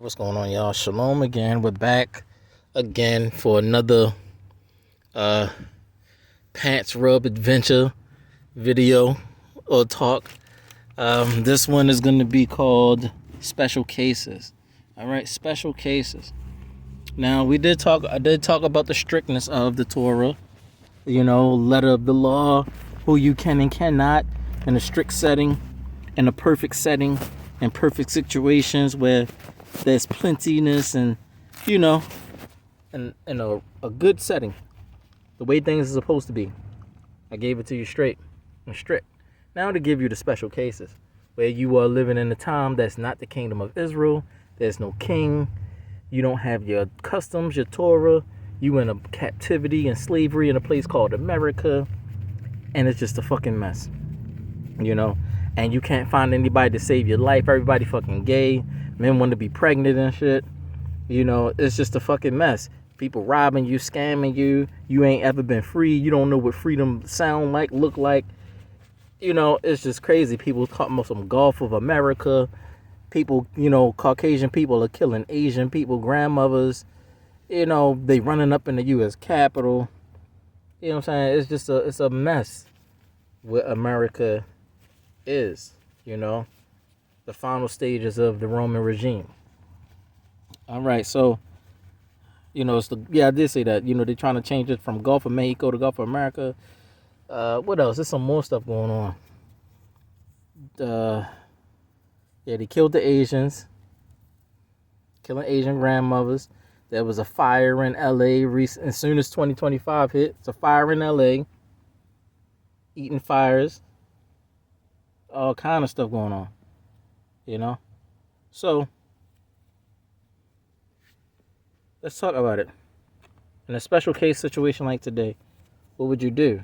What's going on, y'all? Shalom again. We're back again for another uh pants rub adventure video or talk. This one is going to be called Special Cases. All right, special cases. Now, I did talk about the strictness of the Torah, letter of the law, who you can and cannot, in a strict setting, in a perfect setting, in perfect situations where there's plentiness and, in a good setting, the way things are supposed to be. I gave it to you straight and strict. Now to give you the special cases where you are living in a time that's not the kingdom of Israel. There's no king. You don't have your customs, your Torah. You in a captivity and slavery in a place called America. And it's just a fucking mess, And you can't find anybody to save your life. Everybody fucking gay. Men want to be pregnant and shit. It's just a fucking mess. People robbing you, scamming you. You ain't ever been free. You don't know what freedom sound like, look like. It's just crazy. People talking about some Gulf of America. People, Caucasian people are killing Asian people, grandmothers. They running up in the U.S. Capitol. You know what I'm saying? It's a mess what America is, the final stages of the Roman regime. All right, so, I did say that, they're trying to change it from Gulf of Mexico to Gulf of America. What else? There's some more stuff going on. They killed the Asians, killing Asian grandmothers. There was a fire in L.A. As soon as 2025 hit. It's a fire in L.A. Eating fires. All kind of stuff going on, So, let's talk about it. In a special case situation like today, what would you do?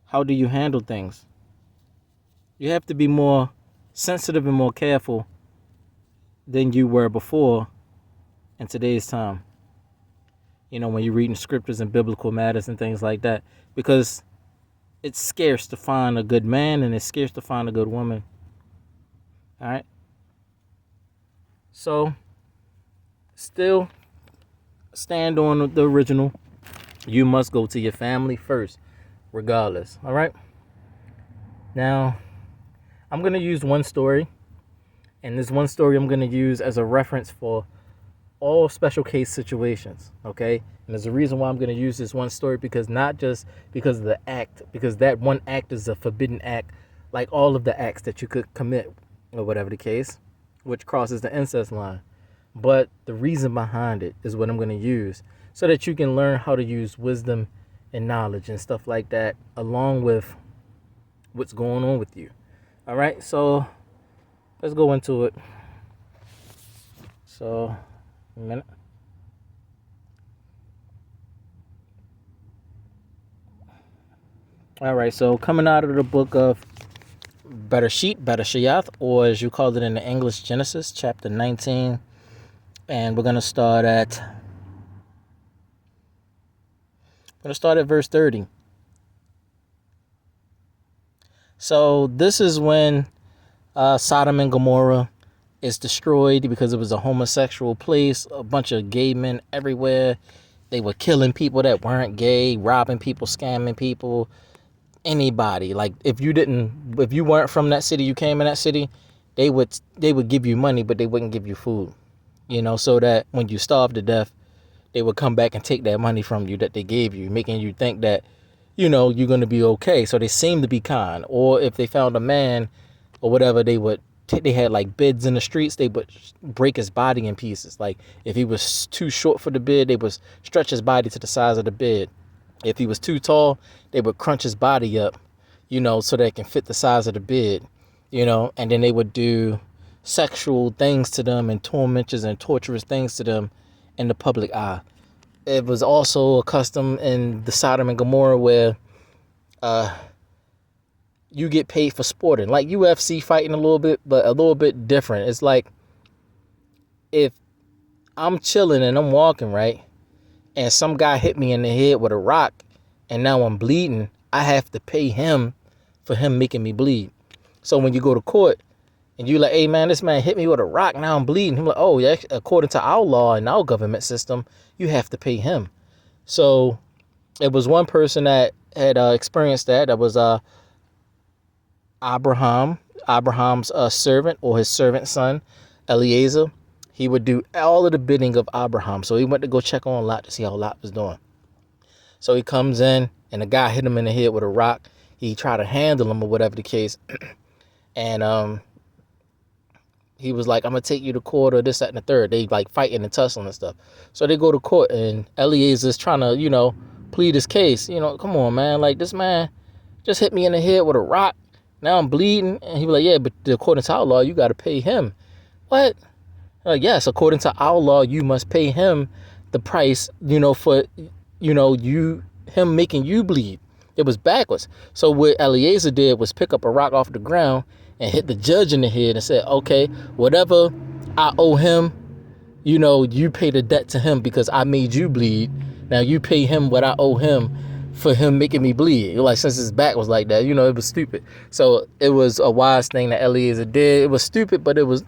How do you handle things? You have to be more sensitive and more careful than you were before in today's time. When you're reading scriptures and biblical matters and things like that. Because it's scarce to find a good man and it's scarce to find a good woman. All right? So, still stand on the original. You must go to your family first, regardless. All right? Now, I'm going to use one story. And this one story I'm going to use as a reference for all special case situations, okay? And there's a reason why I'm going to use this one story, because not just because of the act, because that one act is a forbidden act, like all of the acts that you could commit, or whatever the case, which crosses the incest line. But the reason behind it is what I'm going to use, so that you can learn how to use wisdom and knowledge and stuff like that, along with what's going on with you. All right, so let's go into it. So, a minute. All right, so coming out of the book of Bereshit, or as you call it in the English, Genesis, chapter 19. And we're going to start at verse 30. So this is when Sodom and Gomorrah is destroyed because it was a homosexual place, a bunch of gay men everywhere. They were killing people that weren't gay, robbing people, scamming people, anybody. Like if you weren't from that city, you came in that city, they would give you money, but they wouldn't give you food. So that when you starved to death, they would come back and take that money from you that they gave you, making you think that, you're going to be okay. So they seemed to be kind. Or if they found a man or whatever, they had like beds in the streets. They would break his body in pieces. Like if he was too short for the bed, they would stretch his body to the size of the bed. If he was too tall, they would crunch his body up, so that it can fit the size of the bed, and then they would do sexual things to them and tormentors and torturous things to them in the public eye. It was also a custom in the Sodom and Gomorrah where you get paid for sporting, like UFC fighting a little bit, but a little bit different. It's like if I'm chilling and I'm walking, right, and some guy hit me in the head with a rock and now I'm bleeding, I have to pay him for him making me bleed. So when you go to court and you like, hey man, this man hit me with a rock, now I'm bleeding. He's like, oh yeah, according to our law and our government system, you have to pay him. So it was one person that had experienced that. That was Abraham's servant, or his servant son, Eliezer. He would do all of the bidding of Abraham. So he went to go check on Lot to see how Lot was doing. So he comes in, and the guy hit him in the head with a rock. He tried to handle him or whatever the case. And he was like, I'm going to take you to court, or this, that, and the third. They like fighting and tussling and stuff. So they go to court, and Eliezer's trying to, plead his case. Come on, man. Like, this man just hit me in the head with a rock. Now I'm bleeding. And he was like, yeah, but according to our law, you got to pay him. What? Like, yes, according to our law, you must pay him the price, for, him making you bleed. It was backwards. So what Eliezer did was pick up a rock off the ground and hit the judge in the head and said, okay, whatever I owe him, you pay the debt to him because I made you bleed. Now you pay him what I owe him for him making me bleed. Like, since his back was like that, it was stupid. So it was a wise thing that Eliezer did. It was stupid, but it was,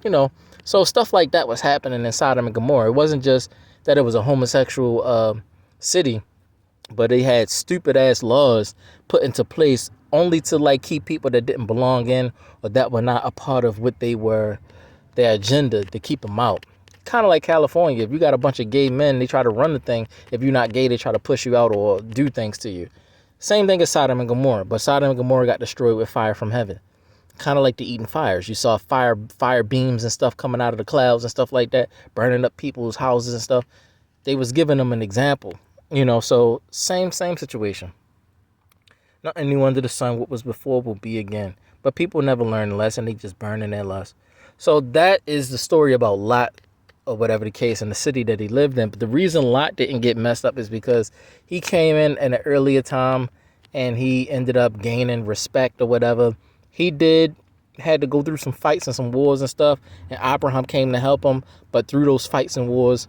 so stuff like that was happening in Sodom and Gomorrah. It wasn't just that it was a homosexual city, but they had stupid ass laws put into place only to like keep people that didn't belong in, or that were not a part of what they were, their agenda, to keep them out. Kind of like California. If you got a bunch of gay men, they try to run the thing. If you're not gay, they try to push you out or do things to you. Same thing as Sodom and Gomorrah, but Sodom and Gomorrah got destroyed with fire from heaven. Kind of like the Eden fires. You saw fire beams and stuff coming out of the clouds and stuff like that, burning up people's houses and stuff. They was giving them an example, so same situation. Nothing new under the sun. What was before will be again. But people never learn the lesson. They just burn in their lust. So that is the story about Lot, or whatever the case, in the city that he lived in. But the reason Lot didn't get messed up is because he came in an earlier time, and he ended up gaining respect or whatever. He had to go through some fights and some wars and stuff, and Abraham came to help him. But through those fights and wars,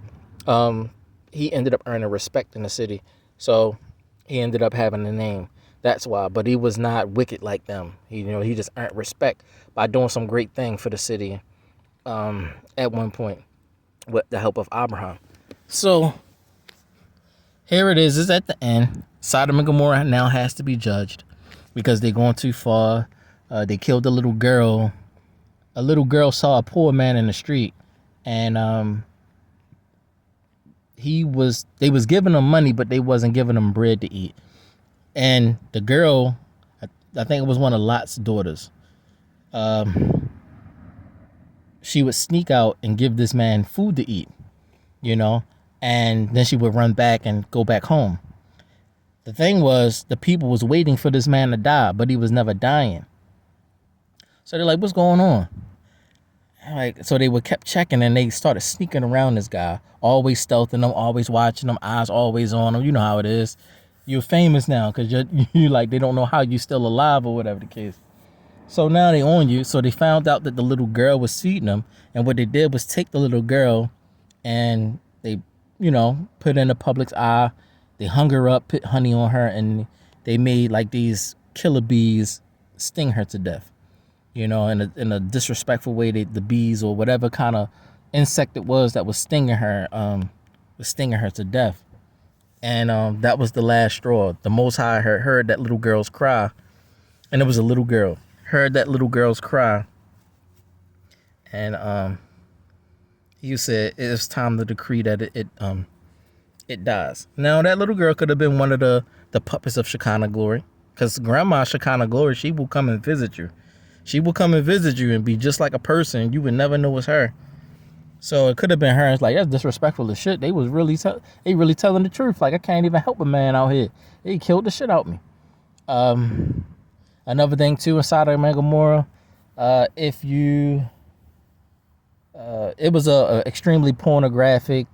he ended up earning respect in the city. So he ended up having a name. That's why. But he was not wicked like them. He just earned respect by doing some great thing for the city at one point with the help of Abraham. So here it is at the end. Sodom and Gomorrah now has to be judged because they're going too far. They killed a little girl. A little girl saw a poor man in the street, and they was giving him money, but they wasn't giving him bread to eat. And the girl, I think it was one of Lot's daughters, she would sneak out and give this man food to eat, and then she would run back and go back home. The thing was, the people was waiting for this man to die, but he was never dying. So they're like, what's going on? So they would kept checking, and they started sneaking around this guy, always stealthing him, always watching him, eyes always on him. You know how it is. You're famous now because you like, they don't know how you still alive or whatever the case. So now they on you. So they found out that the little girl was feeding them. And what they did was take the little girl and they, put in the public's eye. They hung her up, put honey on her, and they made like these killer bees sting her to death. In a disrespectful way. The bees or whatever kind of insect it was that was stinging her to death. And that was the last straw. The Most High heard that little girl's cry. And it was a little girl. Heard that little girl's cry. And he said it's time to decree that it dies. Now, that little girl could have been one of the puppets of Shekinah Glory. Because Grandma Shekinah Glory, she will come and visit you. She will come and visit you and be just like a person. You would never know it's her. So it could have been her. It's like, that's disrespectful as shit. They was really telling the truth. Like, I can't even help a man out here. They killed the shit out of me. Another thing too, in Sodom and Gomorrah, it was a extremely pornographic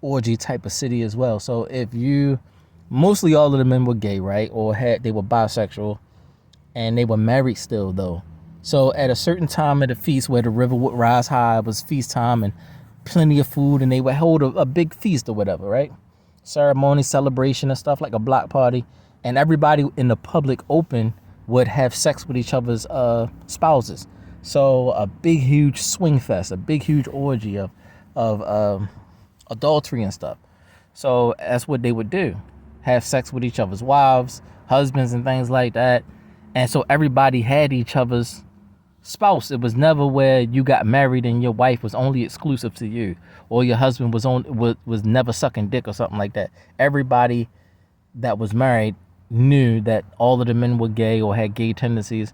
orgy type of city as well. So mostly all of the men were gay, right? Or they were bisexual, and they were married still though. So at a certain time at the feast where the river would rise high, it was feast time and plenty of food, and they would hold a big feast or whatever, right? Ceremony, celebration and stuff, like a block party. And everybody in the public open would have sex with each other's spouses. So a big, huge swing fest, a big, huge orgy of adultery and stuff. So that's what they would do, have sex with each other's wives, husbands, and things like that. And so everybody had each other's spouse. It was never where you got married and your wife was only exclusive to you, or your husband was never sucking dick or something like that. Everybody that was married knew that all of the men were gay or had gay tendencies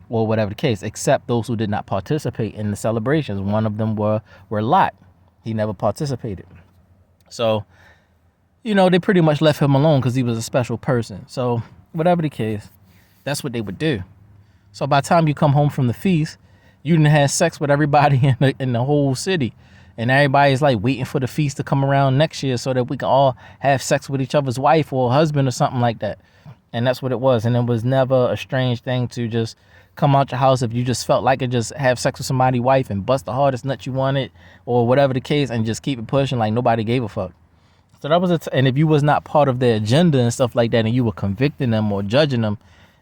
or whatever the case, except those who did not participate in the celebrations. One of them were Lot. He never participated. So, they pretty much left him alone because he was a special person. So whatever the case, that's what they would do. So by the time you come home from the feast, you didn't have sex with everybody in the whole city. And everybody's like waiting for the feast to come around next year so that we can all have sex with each other's wife or husband or something like that. And that's what it was. And it was never a strange thing to just come out your house if you just felt like it, just have sex with somebody's wife and bust the hardest nut you wanted or whatever the case and just keep it pushing like nobody gave a fuck. So that was and if you was not part of their agenda and stuff like that and you were convicting them or judging them,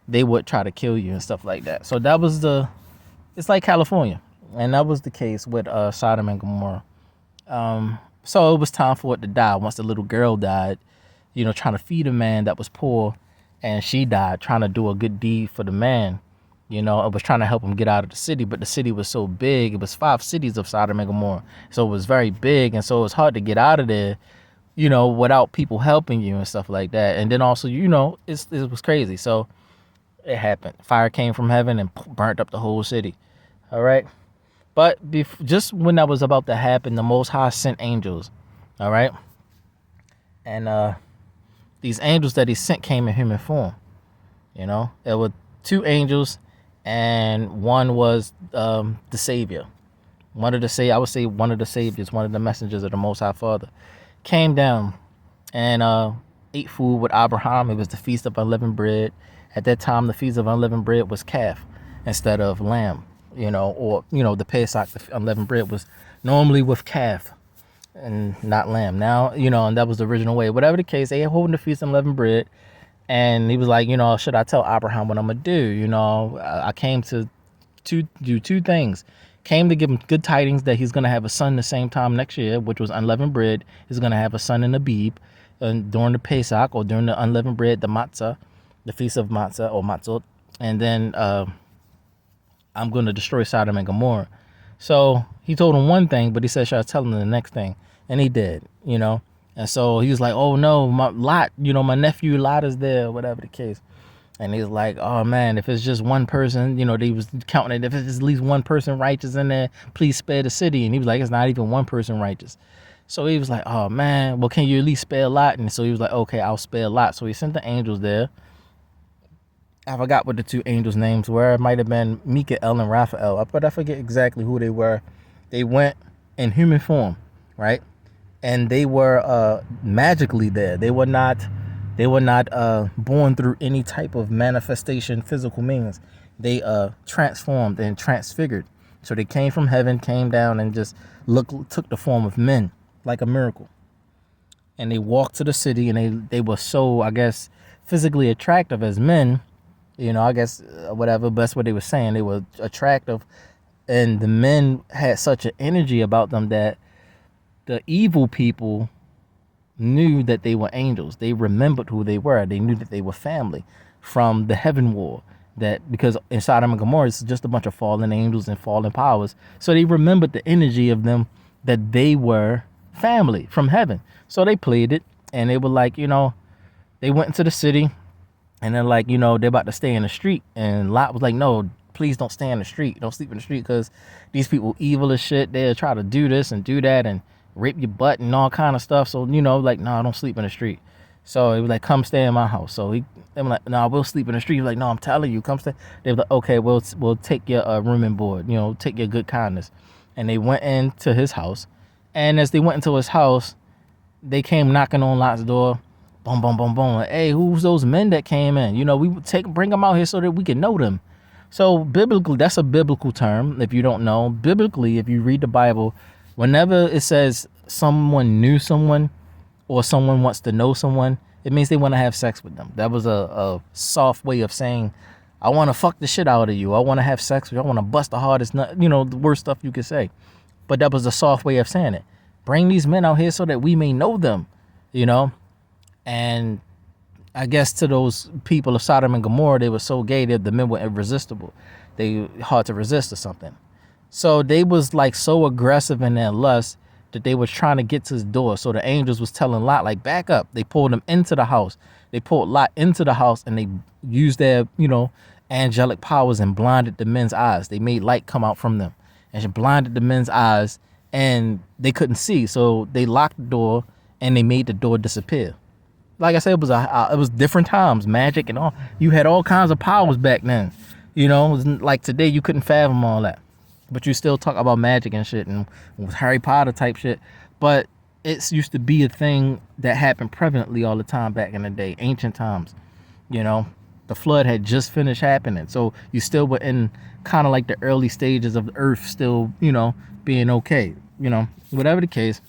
they would try to kill you and stuff like that. So that was it's like California. And that was the case with Sodom and Gomorrah. So it was time for it to die. Once the little girl died, trying to feed a man that was poor, and she died trying to do a good deed for the man. It was trying to help him get out of the city, but the city was so big. It was 5 cities of Sodom and Gomorrah. So it was very big, and so it was hard to get out of there, without people helping you and stuff like that. And then also, it was crazy. So it happened. Fire came from heaven and burnt up the whole city. All right. But just when that was about to happen, the Most High sent angels. All right. And these angels that he sent came in human form. There were 2 angels, and one was the Savior. I would say one of the saviors, one of the messengers of the Most High Father, came down and ate food with Abraham. It was the Feast of Unleavened Bread. At that time, the Feast of Unleavened Bread was calf instead of lamb, or the Pesach, the unleavened bread, was normally with calf and not lamb. Now, and that was the original way. Whatever the case, they holding the Feast of Unleavened Bread, and he was like, should I tell Abraham what I'm gonna do? I came to do 2 things. Came to give him good tidings that he's going to have a son the same time next year, which was unleavened bread. He's going to have a son in Abib during the Pesach, or during the unleavened bread, the matzah, the feast of matzah or matzot. And then I'm going to destroy Sodom and Gomorrah. So he told him one thing, but he said, should I tell him the next thing? And he did, And so he was like, oh no, my Lot, my nephew Lot is there, whatever the case. And he's like, oh man, if it's just one person, they was counting it. If it's at least one person righteous in there, please spare the city. And he was like, it's not even one person righteous. So he was like, oh man, well, can you at least spare Lot? And so he was like, okay, I'll spare Lot. So he sent the angels there. I forgot what the 2 angels' names were. It might have been Mikael and Raphael, but I forget exactly who they were. They went in human form, right? And they were magically there. They were not born through any type of manifestation, physical means. They transformed and transfigured. So they came from heaven, came down, and just took the form of men, like a miracle. And they walked to the city, and they were so, I guess, physically attractive as men. I guess, whatever, but that's what they were saying. They were attractive, and the men had such an energy about them that the evil people knew that they were angels. They remembered who they were. They knew that they were family from the heaven war. That because in Sodom and Gomorrah, it's just a bunch of fallen angels and fallen powers. So they remembered the energy of them, that they were family from heaven. So they played it, and they were like, they went into the city, and then like, they're about to stay in the street. And Lot was like, no, please don't stay in the street. Don't sleep in the street, because these people evil as shit. They'll try to do this and do that and rape your butt and all kind of stuff. So, like, no, don't sleep in the street. So he was like, come stay in my house. So they were like, no, we'll sleep in the street. He was like, no, I'm telling you, come stay. They were like, okay, we'll take your room and board, take your good kindness. And they went into his house. And as they went into his house, they came knocking on Lot's door. Boom, boom, boom, boom. Like, hey, who's those men that came in? We would bring them out here so that we can know them. So biblically, that's a biblical term. If you don't know, biblically, if you read the Bible, whenever it says someone knew someone or someone wants to know someone, it means they want to have sex with them. That was a soft way of saying I want to fuck the shit out of you. I want to have sex with you. I want to bust the hardest nut, the worst stuff you could say. But that was the soft way of saying it. Bring these men out here so that we may know them, And I guess to those people of Sodom and Gomorrah, they were so gay that the men were irresistible. They hard to resist or something. So they was like so aggressive in their lust that they was trying to get to his door. So the angels was telling Lot, like, back up. They pulled him into the house. They pulled Lot into the house and they used their, angelic powers and blinded the men's eyes. They made light come out from them and she blinded the men's eyes and they couldn't see. So they locked the door and they made the door disappear. Like I said, it was different times, magic and all. You had all kinds of powers back then. It was like today you couldn't fathom all that. But you still talk about magic and shit and Harry Potter type shit. But it used to be a thing that happened prevalently all the time back in the day, ancient times. The flood had just finished happening. So you still were in kind of like the early stages of the earth still, being okay. Whatever the case,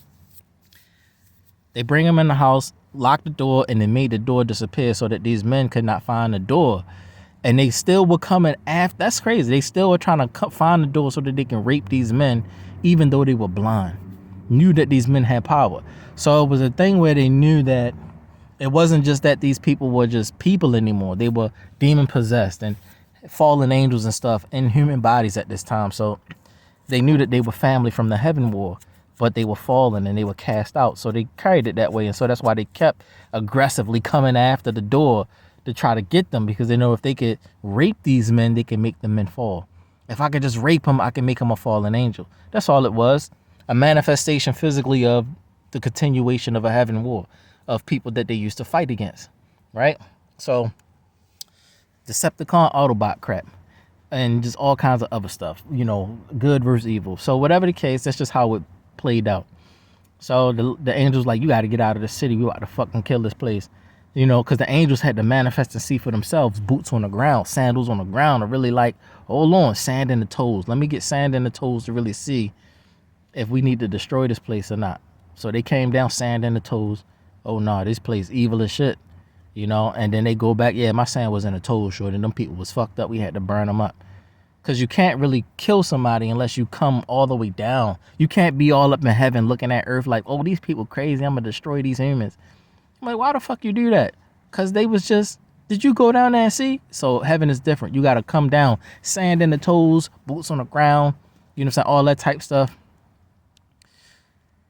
they bring him in the house, lock the door, and they made the door disappear so that these men could not find the door. And they still were coming after. That's crazy. They still were trying to find the door so that they can rape these men, even though they were blind. Knew that these men had power. So it was a thing where they knew that it wasn't just that these people were just people anymore. They were demon possessed and fallen angels and stuff in human bodies at this time. So they knew that they were family from the heaven war, but they were fallen and they were cast out. So they carried it that way. And so that's why they kept aggressively coming after the door to try to get them, because they know if they could rape these men, they can make the men fall. If I could just rape him, I can make him a fallen angel. That's all it was. A manifestation physically of the continuation of a heaven war of people that they used to fight against, right? So Decepticon Autobot crap and just all kinds of other stuff, good versus evil. So whatever the case, that's just how it played out. So the angels like, you got to get out of the city. We about to fucking kill this place. Because the angels had to manifest and see for themselves, boots on the ground, sandals on the ground, or really like, hold on, sand in the toes. Let me get sand in the toes to really see if we need to destroy this place or not. So they came down, sand in the toes. Oh, no, this place evil as shit, And then they go back, yeah, my sand was in the toes, short, and them people was fucked up. We had to burn them up. Because you can't really kill somebody unless you come all the way down. You can't be all up in heaven looking at earth like, oh, these people crazy. I'm going to destroy these humans. I'm like, why the fuck you do that? Because they was just, did you go down there and see? So heaven is different. You got to come down. Sand in the toes, boots on the ground, you know what I'm saying? All that type stuff.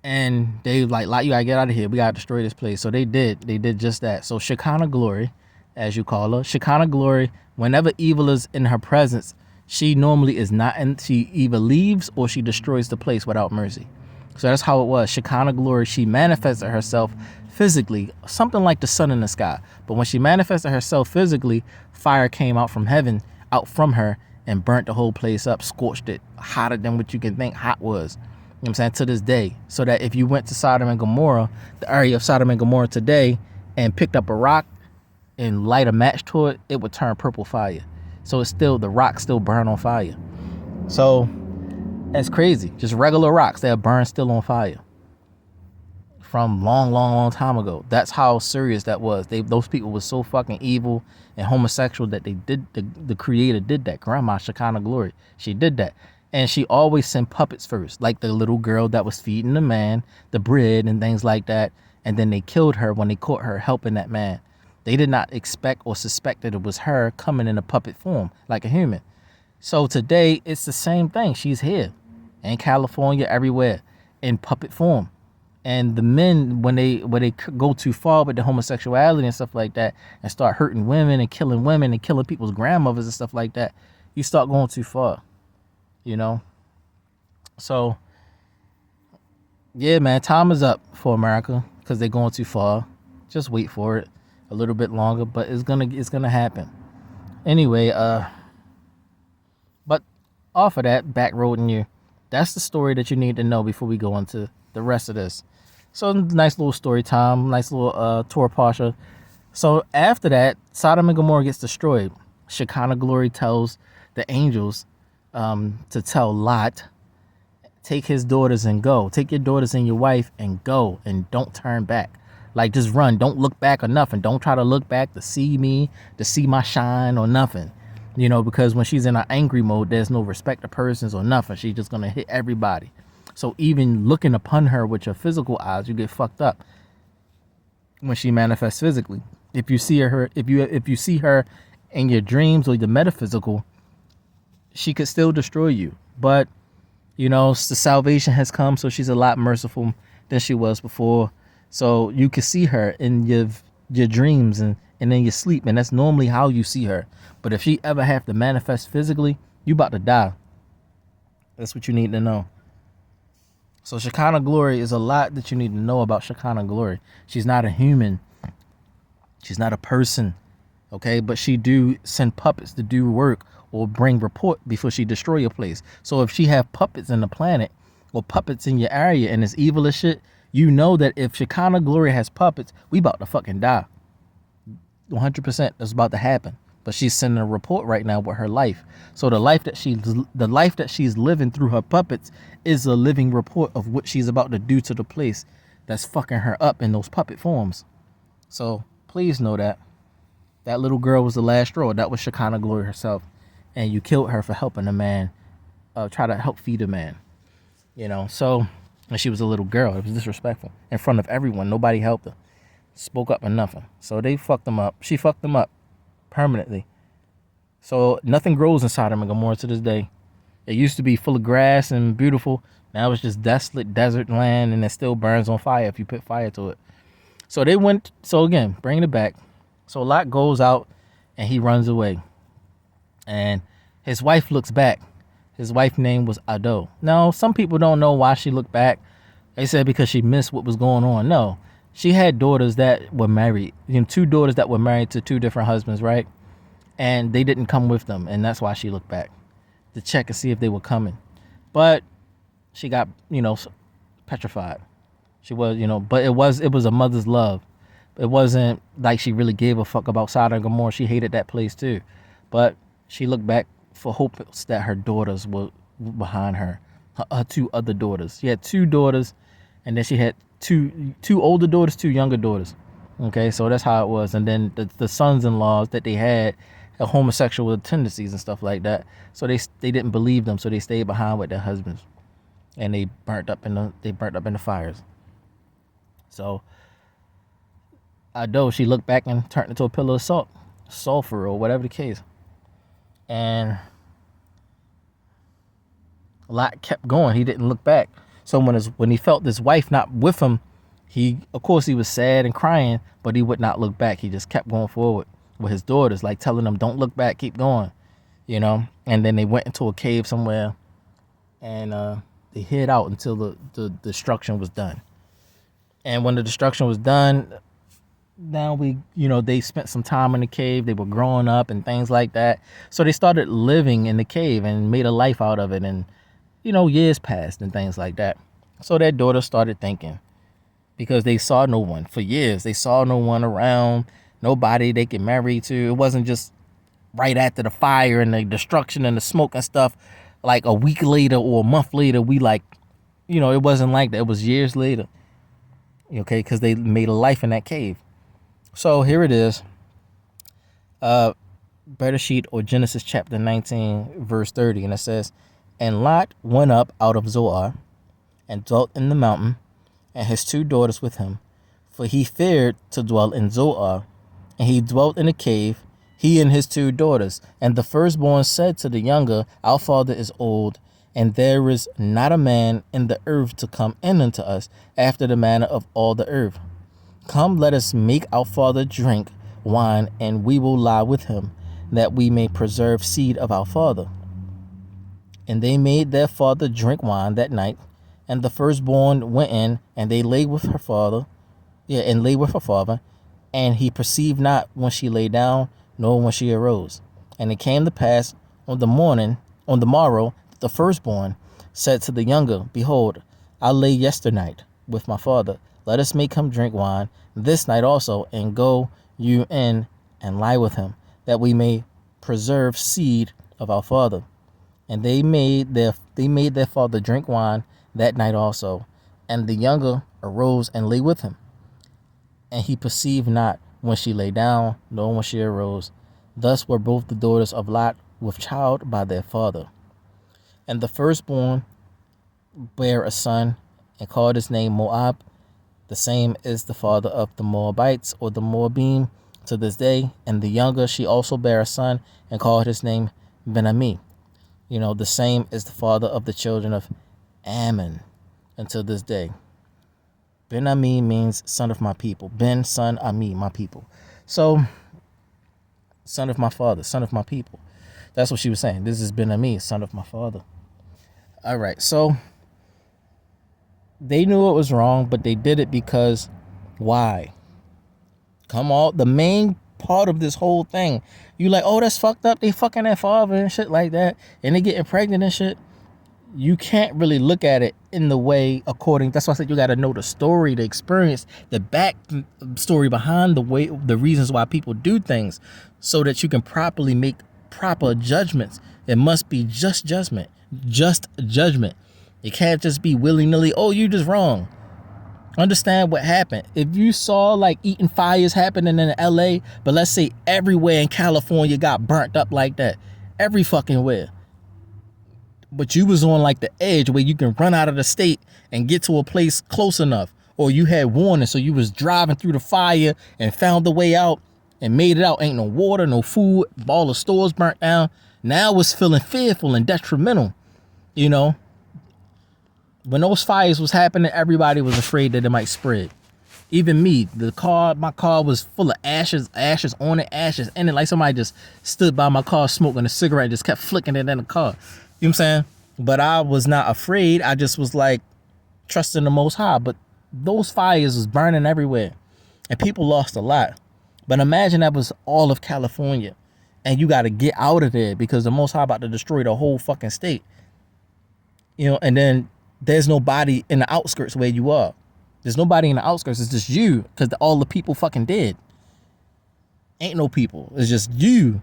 And they like, you got to get out of here. We got to destroy this place. So they did. They did just that. So Shekinah Glory, as you call her, Shekinah Glory, whenever evil is in her presence, she normally is not, and she either leaves or she destroys the place without mercy. So that's how it was. Shekinah Glory, she manifested herself physically, something like the sun in the sky. But when she manifested herself physically, fire came out from heaven, out from her, and burnt the whole place up, scorched it, hotter than what you can think hot was. You know what I'm saying? To this day. So that if you went to Sodom and Gomorrah, the area of Sodom and Gomorrah today, and picked up a rock and light a match to it, it would turn purple fire. So it's still, the rocks still burn on fire. So that's crazy. Just regular rocks, they'll burn still on fire. From long time ago. That's how serious that was. Those people were so fucking evil and homosexual that they did, the creator did that. Grandma Shekinah Glory, she did that. And she always sent puppets first, like the little girl that was feeding the man the bread and things like that. And then they killed her when they caught her helping that man. They did not expect or suspect that it was her coming in a puppet form like a human. So today it's the same thing. She's here in California, everywhere, in puppet form. And the men, when they go too far with the homosexuality and stuff like that, and start hurting women and killing people's grandmothers and stuff like that, you start going too far, So, yeah, man, time is up for America because they're going too far. Just wait for it a little bit longer, but it's gonna happen. Anyway, but off of that, backroading you, that's the story that you need to know before we go into the rest of this. So nice little story time, nice little tour Pasha. So after that, Sodom and Gomorrah gets destroyed. Shekinah Glory tells the angels to tell Lot, take his daughters and go. Take your daughters and your wife and go, and don't turn back. Like, just run. Don't look back or nothing. Don't try to look back to see me, to see my shine or nothing. Because when she's in an angry mode, there's no respect of persons or nothing. She's just gonna hit everybody. So even looking upon her with your physical eyes, you get fucked up when she manifests physically. If you see her, if you see her in your dreams or the metaphysical, she could still destroy you. But the salvation has come, so she's a lot merciful than she was before. So you can see her in your dreams and in your sleep, and that's normally how you see her. But if she ever have to manifest physically, you about to die. That's what you need to know. So Shekinah glory is a lot that you need to know about Shekinah glory. She's not a human. She's not a person. Okay, but she do send puppets to do work or bring report before she destroy your place. So if she have puppets in the planet or puppets in your area and it's evil as shit, you know that if Shekinah glory has puppets, we about to fucking die. 100% that's about to happen. But she's sending a report right now with her life. So the life that she's living through her puppets is a living report of what she's about to do to the place that's fucking her up in those puppet forms. So please know that little girl was the last straw. That was Shekinah glory herself, and you killed her for helping a man, try to help feed a man. So, and she was a little girl. It was disrespectful in front of everyone. Nobody helped her, spoke up or nothing. So they fucked them up. She fucked them up permanently. So nothing grows in Sodom and Gomorrah to this day. It used to be full of grass and beautiful. Now it's just desolate desert land, and it still burns on fire if you put fire to it. So they went. So again, bringing it back. So Lot goes out and he runs away, and his wife looks back. His wife's name was Ado. Now, some people don't know why she looked back. They said because she missed what was going on. No, she had daughters that were married. 2 daughters that were married to 2 different husbands, right? And they didn't come with them, and that's why she looked back to check and see if they were coming. But she got, petrified. She was, but it was a mother's love. It wasn't like she really gave a fuck about Sodom and Gomorrah. She hated that place too. But she looked back for hopes that her daughters were behind her. Her 2 other daughters. She had 2 daughters, and then she had two older daughters, 2 younger daughters. Okay, so that's how it was. And then the sons-in-laws that they had homosexual tendencies and stuff like that. So they didn't believe them, so they stayed behind with their husbands, and they burnt up in the fires. So Ado, she looked back and turned into a pillar of salt, sulfur or whatever the case. And Lot kept going. He didn't look back. So when he felt his wife not with him, of course he was sad and crying, but he would not look back. He just kept going forward with his daughters, like telling them, don't look back, keep going, And then they went into a cave somewhere, and they hid out until the destruction was done. And when the destruction was done, now they spent some time in the cave. They were growing up and things like that. So they started living in the cave and made a life out of it. And, years passed and things like that. So their daughter started thinking, because they saw no one for years. They saw no one around, nobody they could marry to. It wasn't just right after the fire and the destruction and the smoke and stuff, like a week later or a month later, it wasn't like that. It was years later. Okay, because they made a life in that cave. So here it is. Bereshit, or Genesis chapter 19, verse 30. And it says, and Lot went up out of Zoar and dwelt in the mountain, and his 2 daughters with him. For he feared to dwell in Zoar, and he dwelt in a cave, he and his 2 daughters. And the firstborn said to the younger, our father is old, and there is not a man in the earth to come in unto us after the manner of all the earth. Come, let us make our father drink wine, and we will lie with him, that we may preserve seed of our father. And they made their father drink wine that night, and the firstborn went in, and they lay with her father, and he perceived not when she lay down, nor when she arose. And it came to pass on the morrow, the firstborn said to the younger, behold, I lay yesternight with my father. Let us make him drink wine this night also, and go you in and lie with him, that we may preserve seed of our father. And they made their father drink wine that night also. And the younger arose and lay with him. And he perceived not when she lay down, nor when she arose. Thus were both the daughters of Lot with child by their father. And the firstborn bare a son, and called his name Moab. The same is the father of the Moabites, or the Moabim, to this day. And the younger, she also bare a son, and called his name Ben-Ami. The same is the father of the children of Ammon until this day. Ben-Ami means son of my people. Ben, son, Ami, my people. So, son of my father, son of my people. That's what she was saying. This is Ben-Ami, son of my father. All right, so they knew it was wrong, but they did it because why? Come on, the main part of this whole thing. You like, oh, that's fucked up. They fucking their father and shit like that, and they getting pregnant and shit. You can't really look at it in the way according. That's why I said you got to know the story, the experience, the back story behind the reasons why people do things, so that you can properly make proper judgments. It must be just judgment. It can't just be willy-nilly, oh, you just wrong. Understand what happened. If you saw like eating fires happening in LA, but let's say everywhere in California got burnt up like that, every fucking where, but you was on like the edge where you can run out of the state and get to a place close enough, or you had warning, so you was driving through the fire and found the way out and made it out. Ain't no water, no food, all the stores burnt down. Now it's feeling fearful and detrimental. When those fires was happening, everybody was afraid that it might spread. Even me, my car was full of ashes on it, ashes in it. Like somebody just stood by my car smoking a cigarette and just kept flicking it in the car. You know what I'm saying? But I was not afraid. I just was like trusting the Most High. But those fires was burning everywhere, and people lost a lot. But imagine that was all of California, and you got to get out of there because the Most High about to destroy the whole fucking state. And then there's nobody in the outskirts where you are. There's nobody in the outskirts. It's just you, because all the people fucking dead. Ain't no people. It's just you.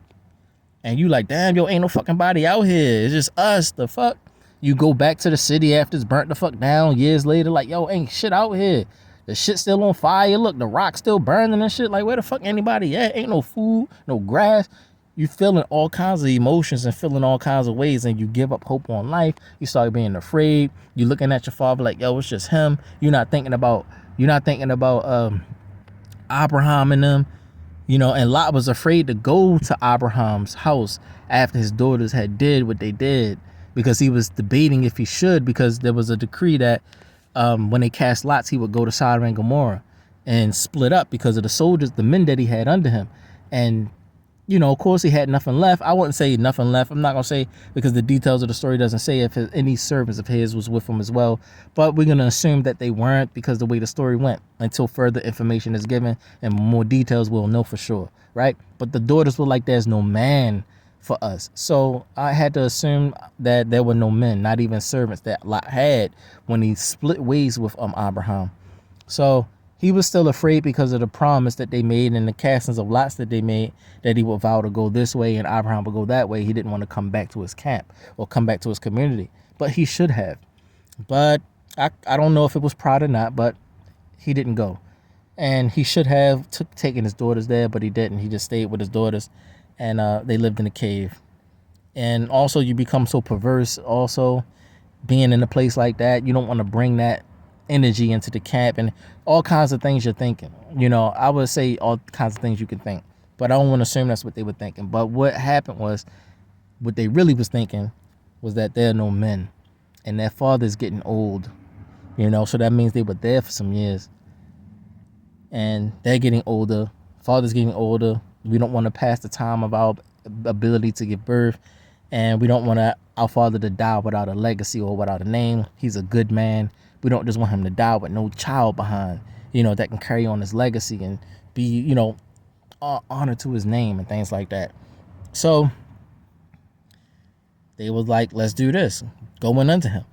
And you like, damn, ain't no fucking body out here. It's just us. The fuck? You go back to the city after it's burnt the fuck down years later, like, ain't shit out here. The shit still on fire. Look, the rock still burning and shit. Like, where the fuck anybody at? Ain't no food, no grass. You feeling all kinds of emotions and feeling all kinds of ways, and you give up hope on life. You start being afraid. You looking at your father like, it's just him. You're not thinking about Abraham and them. And Lot was afraid to go to Abraham's house after his daughters had did what they did, because he was debating if he should, because there was a decree that when they cast lots, he would go to Sodom and Gomorrah and split up because of the soldiers, the men that he had under him. And of course, he had nothing left. I wouldn't say nothing left. I'm not going to say, because the details of the story doesn't say if any servants of his was with him as well. But we're going to assume that they weren't, because the way the story went, until further information is given and more details, we'll know for sure, right? But the daughters were like, there's no man for us. So I had to assume that there were no men, not even servants, that Lot had when he split ways with Abraham. So he was still afraid because of the promise that they made and the castings of lots that they made, that he would vow to go this way and Abraham would go that way. He didn't want to come back to his camp or come back to his community, but he should have. But I don't know if it was pride or not, but he didn't go. And he should have taken his daughters there, but he didn't. He just stayed with his daughters, and they lived in a cave. And also, you become so perverse also being in a place like that. You don't want to bring that energy into the camp, and all kinds of things you're thinking. I would say all kinds of things you can think, but I don't want to assume that's what they were thinking. But what happened was, what they really was thinking was that there are no men, and their father's getting old, so that means they were there for some years, and they're getting older. Father's getting older. We don't want to pass the time of our ability to give birth, and we don't want our father to die without a legacy or without a name. He's a good man. We don't just want him to die with no child behind, that can carry on his legacy and be, honor to his name and things like that. So they was like, let's do this. Go in unto him,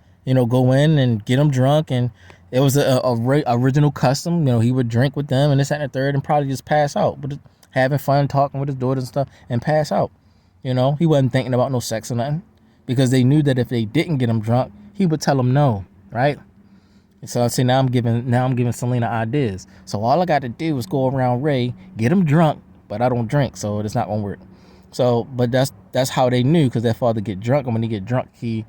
go in and get him drunk. And it was a original custom. He would drink with them and this, that, and the third, and probably just pass out, but having fun, talking with his daughters and stuff, and pass out. He wasn't thinking about no sex or nothing, because they knew that if they didn't get him drunk, he would tell them no, right? So I say, now I'm giving Selena ideas. So all I got to do is go around Ray, get him drunk, but I don't drink, so it's not gonna work. So, but that's how they knew, because their father get drunk, and when he get drunk, he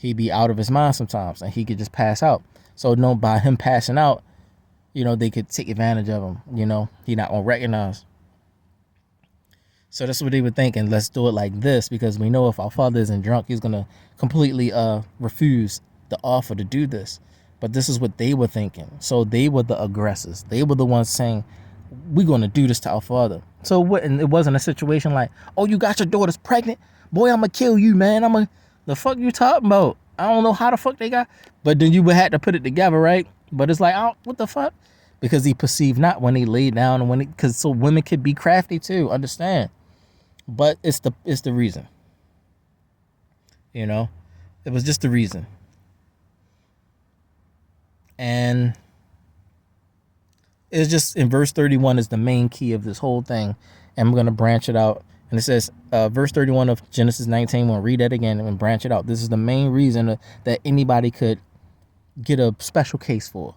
be out of his mind sometimes, and he could just pass out. So, no, by him passing out, they could take advantage of him. He not gonna recognize. So that's what they were thinking. Let's do it like this, because we know if our father isn't drunk, he's gonna completely refuse the offer to do this. But this is what they were thinking. So they were the aggressors. They were the ones saying, we're gonna do this to our father. So it wasn't a situation like, oh, you got your daughter's pregnant? Boy, I'm gonna kill you, man. The fuck you talking about? I don't know how the fuck they got. But then you would have to put it together, right? But it's like, oh, what the fuck? Because he perceived not when he laid down, and because so women could be crafty too, understand. But it's the reason. It was just the reason. And it's just in verse 31 is the main key of this whole thing. And I'm going to branch it out. And it says, verse 31 of Genesis 19, we'll read that again and branch it out. This is the main reason that anybody could get a special case for.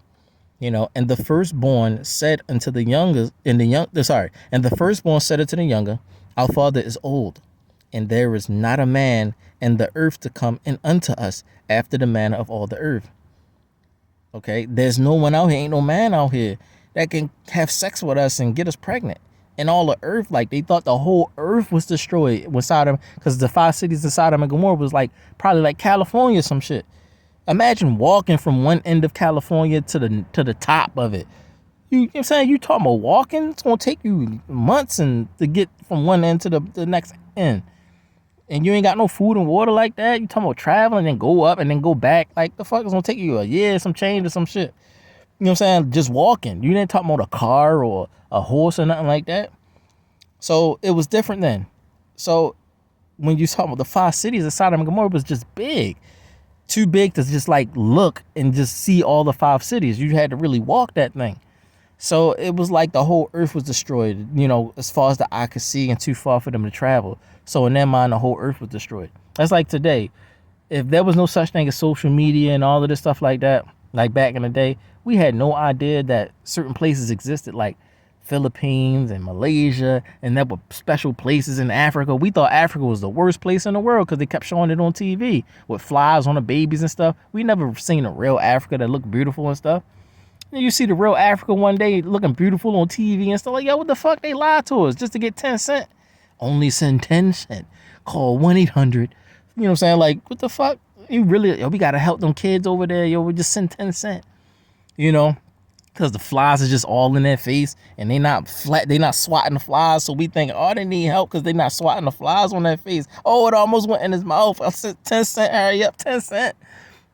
And the firstborn said unto the younger, and the firstborn said unto the younger, our father is old, and there is not a man in the earth to come in unto us after the manner of all the earth. Okay, there's no one out here, ain't no man out here that can have sex with us and get us pregnant. And all the earth, like they thought the whole earth was destroyed with Sodom, because the 5 cities in Sodom and Gomorrah was probably like California, some shit. Imagine walking from one end of California to the top of it. You know what I'm saying? You talking about walking? It's gonna take you months to get from one end to the next end. And you ain't got no food and water like that. You talking about traveling and go up and then go back. Like, the fuck is gonna take you a year, some change or some shit. You know what I'm saying? Just walking. You didn't talk about a car or a horse or nothing like that. So it was different then. So when you talk about the 5 cities of Sodom and Gomorrah, was just big. Too big to just look and just see all the 5 cities. You had to really walk that thing. So it was like the whole earth was destroyed, as far as the eye could see, and too far for them to travel. So in their mind, the whole earth was destroyed. That's like today. If there was no such thing as social media and all of this stuff like that, like back in the day, we had no idea that certain places existed, like Philippines and Malaysia, and there were special places in Africa. We thought Africa was the worst place in the world because they kept showing it on TV with flies on the babies and stuff. We never seen a real Africa that looked beautiful and stuff. You see the real Africa one day looking beautiful on TV and stuff, like, yo, what the fuck? They lied to us just to get 10 cents. Only send 10 cents. Call 1-800. You know what I'm saying? Like, what the fuck? We gotta help them kids over there. Yo, we just send 10 cents. Because the flies are just all in their face, and they not swatting the flies. So we think, oh, they need help because they not swatting the flies on their face. Oh, it almost went in his mouth. I said 10 cents, hurry up, 10 cents.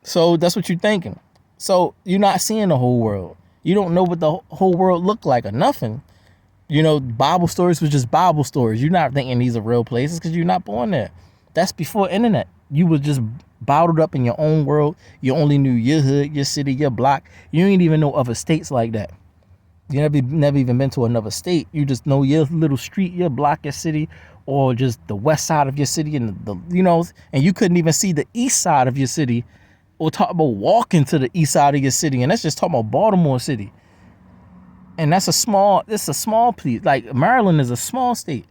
So that's what you're thinking. So you're not seeing the whole world. You don't know what the whole world looked like or nothing. Bible stories was just Bible stories. You're not thinking these are real places because you're not born there. That's before internet. You was just bottled up in your own world. You only knew your hood, your city, your block. You ain't even know other states like that. You never even been to another state. You just know your little street, your block, your city, or just the west side of your city, and and you couldn't even see the east side of your city. Or talk about walking to the east side of your city, and that's just talking about Baltimore City. And it's a small place. Like, Maryland is a small state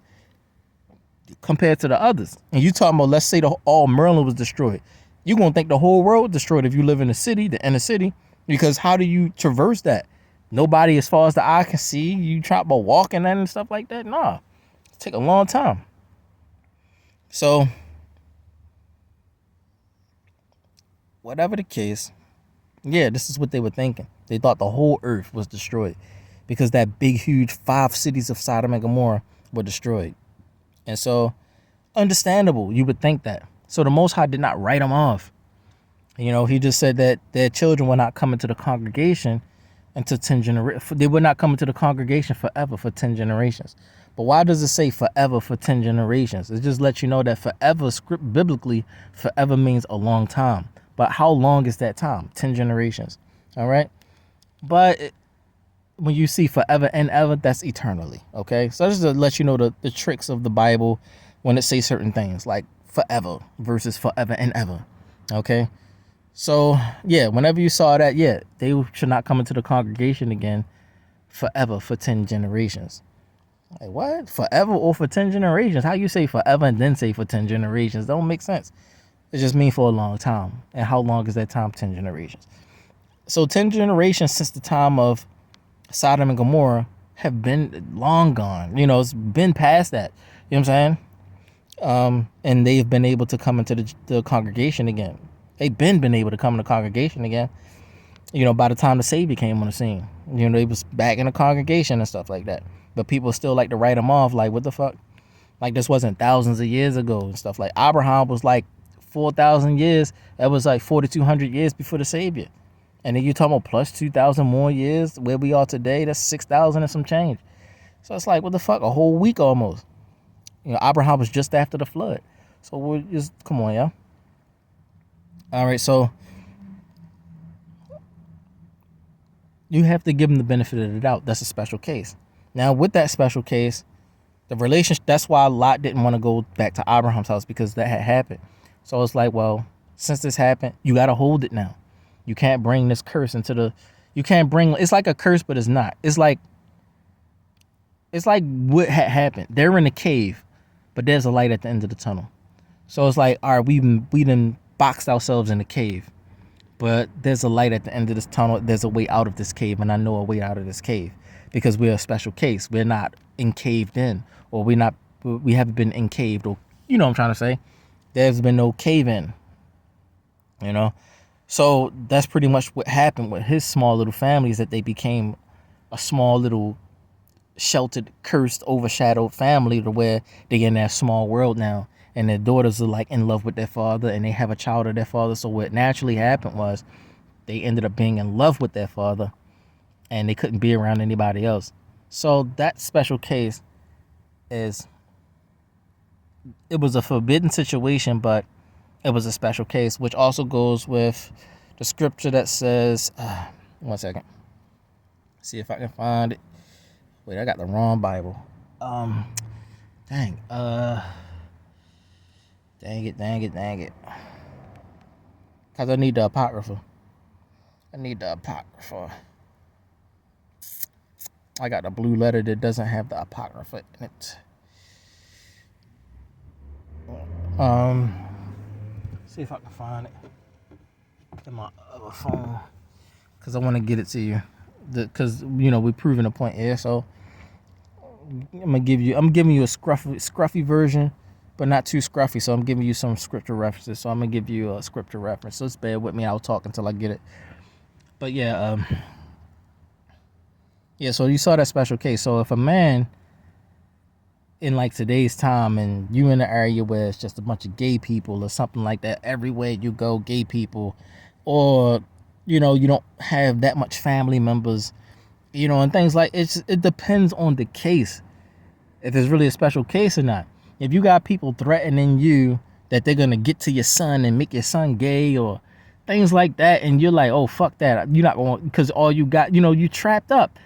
compared to the others. And you talking about, let's say all Maryland was destroyed. You're going to think the whole world destroyed if you live in the city, the inner city. Because how do you traverse that? Nobody, as far as the eye can see. You try about walking and stuff like that? Nah. It take a long time. So whatever the case, yeah, this is what they were thinking. They thought the whole earth was destroyed because that big, huge 5 cities of Sodom and Gomorrah were destroyed. And so, understandable, you would think that. So the Most High did not write them off. He just said that their children were not coming to the congregation until 10 generations. They were not coming to the congregation forever for 10 generations. But why does it say forever for 10 generations? It just lets you know that forever, script biblically, forever means a long time. But how long is that time? 10 generations. All right. But when you see forever and ever, that's eternally. Okay. So just to let you know the tricks of the Bible when it says certain things like forever versus forever and ever. Okay. So, yeah, whenever you saw that, yeah, they should not come into the congregation again forever for 10 generations. Like, what? Forever or for 10 generations? How you say forever and then say for 10 generations? Don't make sense. It just means for a long time. And how long is that time? 10 generations. So 10 generations since the time of Sodom and Gomorrah have been long gone. You know, it's been past that. You know what I'm saying? And they've been able to come into the congregation again. They've been able to come in the congregation again. You know, by the time the Savior came on the scene, you know, they was back in the congregation and stuff like that. But people still like to write them off like, what the fuck? Like, this wasn't thousands of years ago and stuff. Like, Abraham was like 4,000 years. That was like 4,200 years before the Savior. And then you talking about plus 2,000 more years where we are today. That's 6,000 and some change. So it's like, what the fuck? A whole week almost. You know, Abraham was just after the flood. So we're just, come on, yeah. All right, so you have to give them the benefit of the doubt. That's a special case. Now, with that special case, the relationship, that's why Lot didn't want to go back to Abraham's house, because that had happened. So it's like, well, since this happened, you got to hold it now. You can't bring this curse into you can't bring, it's like a curse, but it's not. It's like what had happened. They're in a cave, but there's a light at the end of the tunnel. So it's like, all right, we done boxed ourselves in a cave, but there's a light at the end of this tunnel. There's a way out of this cave, and I know a way out of this cave because we're a special case. We're not encaved in, or we haven't been encaved, or, you know what I'm trying to say. There's been no cave in, you know. So that's pretty much what happened with his small little family, is that they became a small little sheltered, cursed, overshadowed family, to where they're in that small world now, and their daughters are like in love with their father, and they have a child of their father. So what naturally happened was they ended up being in love with their father, and they couldn't be around anybody else. So that special case it was a forbidden situation, but it was a special case, which also goes with the scripture that says, 1 second. See if I can find it. Wait, I got the wrong Bible. Dang it. Because I need the Apocrypha. I got the blue letter that doesn't have the Apocrypha in it. See if I can find it in my other phone, because I want to get it to you. Because, you know, we're proving a point here. So I'm giving you a scruffy version, but not too scruffy. So I'm giving you some scripture references. So I'm gonna give you a scripture reference. So just bear with me. I'll talk until I get it. But yeah, so you saw that special case. So if a man in like today's time, and you in an area where it's just a bunch of gay people or something like that, everywhere you go, gay people, or, you know, you don't have that much family members, you know, and things like, it depends on the case, if it's really a special case or not. If you got people threatening you that they're gonna get to your son and make your son gay or things like that, and you're like, oh, fuck that, you're not going, because all you got, you know, you trapped up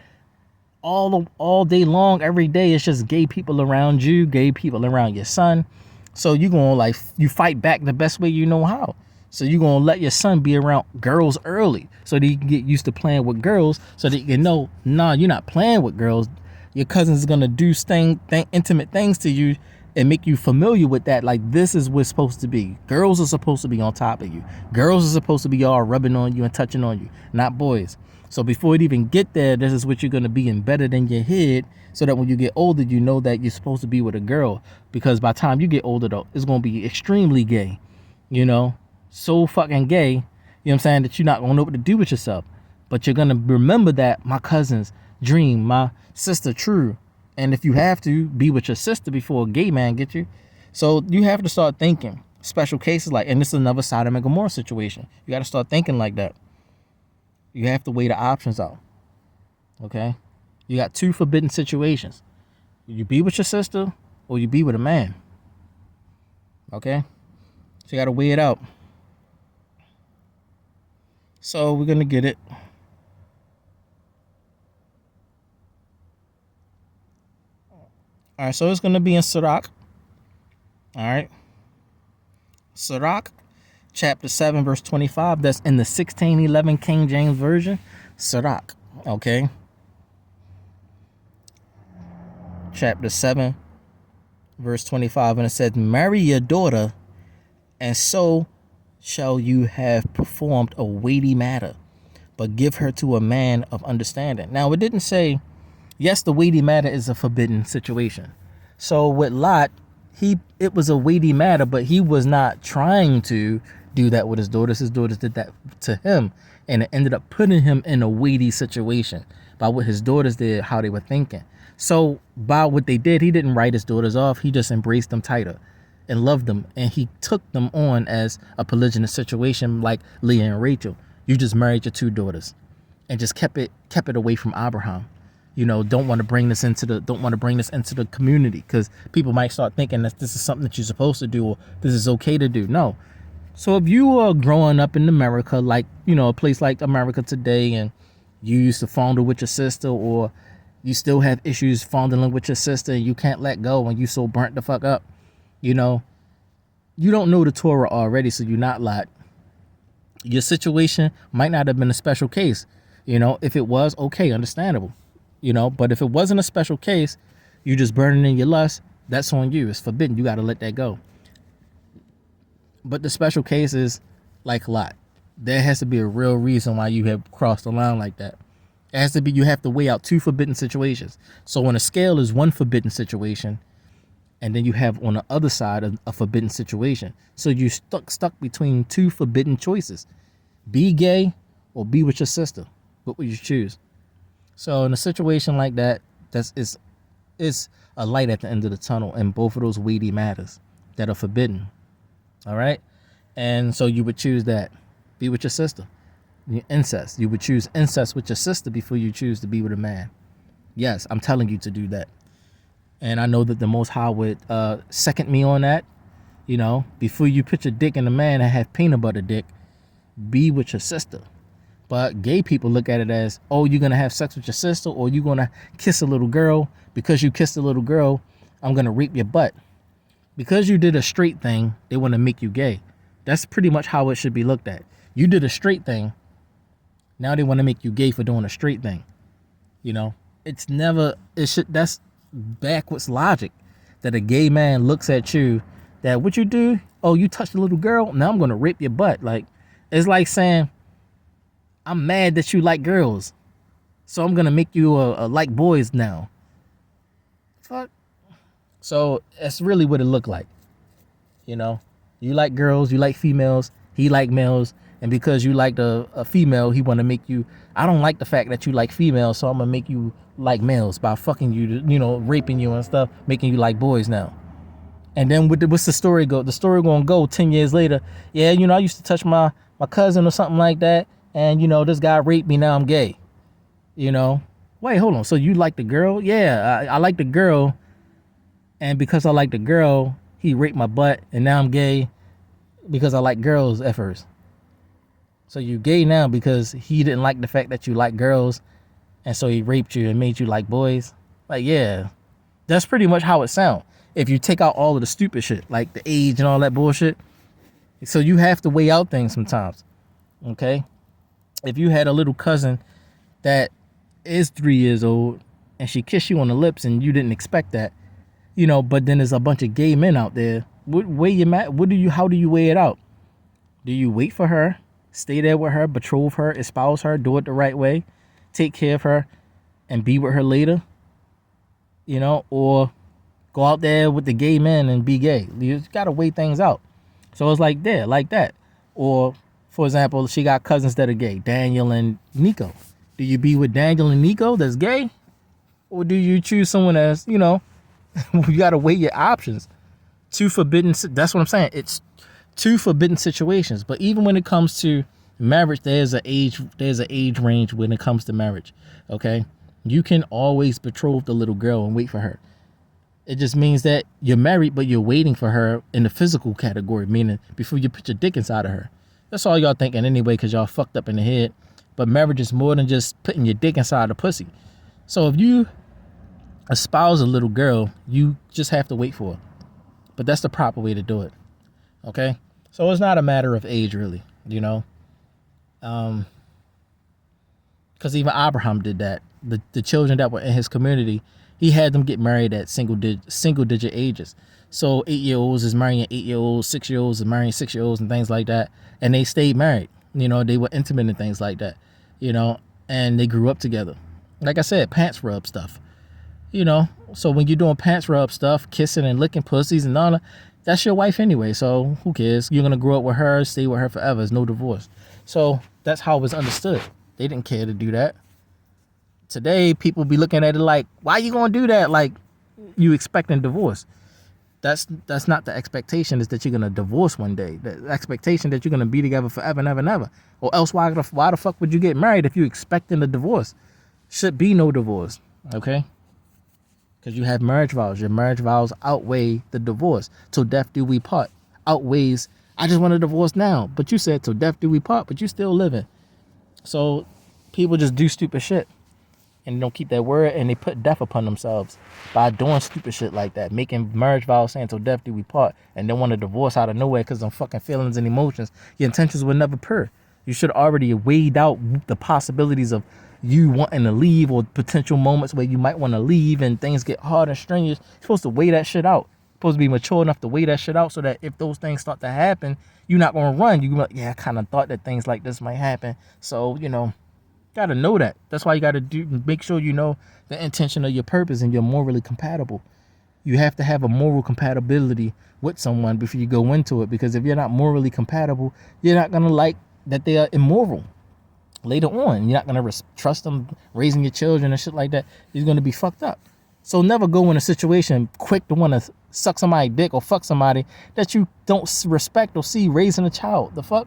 all day long, every day. It's just gay people around you, gay people around your son. So you gonna, like, you fight back the best way you know how. So you gonna let your son be around girls early, so that he can get used to playing with girls, so that you can know, nah, you're not playing with girls. Your cousin's gonna do intimate things to you and make you familiar with that. Like, this is what's supposed to be. Girls are supposed to be on top of you. Girls are supposed to be all rubbing on you and touching on you, not boys. So before it even get there, this is what you're going to be embedded in your head, so that when you get older, you know that you're supposed to be with a girl. Because by the time you get older, though, it's going to be extremely gay, you know, so fucking gay, you know what I'm saying, that you're not going to know what to do with yourself. But you're going to remember that my cousin's Dream, my sister True. And if you have to, be with your sister before a gay man gets you. So you have to start thinking special cases like, and this is another Sodom and Gomorrah situation. You got to start thinking like that. You have to weigh the options out. Okay? You got two forbidden situations. You be with your sister, or you be with a man. Okay? So you got to weigh it out. So we're going to get it. All right, so it's going to be in Sirach. All right? Sirach, chapter 7, verse 25. That's in the 1611 King James Version. Sirach. Okay? chapter 7, verse 25, and it said, marry your daughter, and so shall you have performed a weighty matter, but give her to a man of understanding. Now, it didn't say, yes, the weighty matter is a forbidden situation. So with Lot, it was a weighty matter, but he was not trying to do that with his daughters. His daughters did that to him, and it ended up putting him in a weighty situation by what his daughters did, how they were thinking. So by what they did, he didn't write his daughters off. He just embraced them tighter and loved them, and he took them on as a polygynous situation like Leah and Rachel. You just married your 2 daughters and just kept it away from Abraham. Don't want to bring this into the community, because people might start thinking that this is something that you're supposed to do, or this is okay to do. No. So if you are growing up in America, like, a place like America today, and you used to fondle with your sister, or you still have issues fondling with your sister, and you can't let go, and you so burnt the fuck up, you don't know the Torah already, so you're not Lot. Your situation might not have been a special case. If it was, okay, understandable. But if it wasn't a special case, you just burning in your lust, that's on you. It's forbidden. You got to let that go. But the special case is like Lot. There has to be a real reason why you have crossed the line like that. It has to be, you have to weigh out 2 forbidden situations. So on a scale is 1 forbidden situation, and then you have on the other side a forbidden situation. So you stuck between 2 forbidden choices. Be gay or be with your sister. What would you choose? So in a situation like that, it's a light at the end of the tunnel in both of those weighty matters that are forbidden. All right? And so you would choose that. Be with your sister. Incest. You would choose incest with your sister before you choose to be with a man. Yes, I'm telling you to do that. And I know that the Most High would second me on that. Before you put your dick in a man and have peanut butter dick, be with your sister. But gay people look at it as, oh, you're going to have sex with your sister, or you're going to kiss a little girl. Because you kissed a little girl, I'm going to rape your butt. Because you did a straight thing, they want to make you gay. That's pretty much how it should be looked at. You did a straight thing. Now they want to make you gay for doing a straight thing. That's backwards logic, that a gay man looks at you, that what you do, oh, you touched a little girl, now I'm going to rape your butt. Like, it's like saying, I'm mad that you like girls, so I'm going to make you like boys now. Fuck. So that's really what it looked like. You like girls, you like females, he like males, and because you liked a female, he want to make you, I don't like the fact that you like females, so I'm going to make you like males by fucking you, raping you and stuff, making you like boys now. And then what's the story go? The story gonna go 10 years later. Yeah, I used to touch my cousin or something like that, and this guy raped me, now I'm gay. Wait, hold on. So you like the girl? Yeah, I like the girl, and because I like the girl, he raped my butt, and now I'm gay because I like girls at first. So you gay now because he didn't like the fact that you like girls, and so he raped you and made you like boys. Like, yeah, that's pretty much how it sounds. If you take out all of the stupid shit, like the age and all that bullshit. So you have to weigh out things sometimes. Okay? If you had a little cousin that is 3 years old and she kissed you on the lips and you didn't expect that, but then there's a bunch of gay men out there, how do you weigh it out? Do you wait for her, stay there with her, betroth her, espouse her, do it the right way, take care of her, and be with her later? Or go out there with the gay men and be gay? You gotta weigh things out. So it's like that. Or, for example, she got cousins that are gay, Daniel and Nico. Do you be with Daniel and Nico that's gay? Or do you choose someone that's, you gotta weigh your options. That's what I'm saying. It's 2 forbidden situations. But even when it comes to marriage, there's an age range when it comes to marriage. Okay? You can always betroth the little girl and wait for her. It just means that you're married, but you're waiting for her in the physical category, meaning before you put your dick inside of her. That's all y'all thinking anyway, because y'all fucked up in the head. But marriage is more than just putting your dick inside the pussy. So if you espouse a little girl, you just have to wait for her. But that's the proper way to do it. Okay? So it's not a matter of age, really, Because even Abraham did that. the children that were in his community, he had them get married at single digit ages. So 8-year-olds is marrying 8-year-olds, 6-year-olds is marrying 6-year-olds and things like that. And they stayed married. You know, they were intimate and things like that. You know, and they grew up together. Like I said, pants rub stuff. You know, so when you're doing pants rub stuff, kissing and licking pussies and all that, that's your wife anyway. So who cares? You're gonna grow up with her, stay with her forever. There's no divorce. So that's how it was understood. They didn't care to do that. Today, people be looking at it like, why you gonna do that? Like, you expecting divorce. That's not the expectation, is that you're gonna divorce one day. The expectation that you're gonna be together forever and ever and ever. Or else why the fuck would you get married if you expecting a divorce? Should be no divorce, okay? Because you have marriage vows. Your marriage vows outweigh the divorce. Till death do we part. Outweighs, I just want a divorce now. But you said till death do we part, but you still living. So people just do stupid shit. And they don't keep that word, and they put death upon themselves by doing stupid shit like that. Making marriage vows saying till death do we part, and then want a divorce out of nowhere because of fucking feelings and emotions. Your intentions were never pure. You should already weighed out the possibilities of you wanting to leave, or potential moments where you might want to leave and things get hard and strenuous. You're supposed to weigh that shit out. You're supposed to be mature enough to weigh that shit out so that if those things start to happen, you're not going to run. You're going to be like, yeah, I kind of thought that things like this might happen. So, you know, gotta know that. That's why you gotta make sure you know the intention of your purpose and you're morally compatible. You have to have a moral compatibility with someone before you go into it, because if you're not morally compatible, you're not gonna like that they are immoral later on. You're not gonna trust them raising your children and shit like that. You're gonna be fucked up. So never go in a situation quick to want to suck somebody's dick or fuck somebody that you don't respect or see raising a child. The fuck?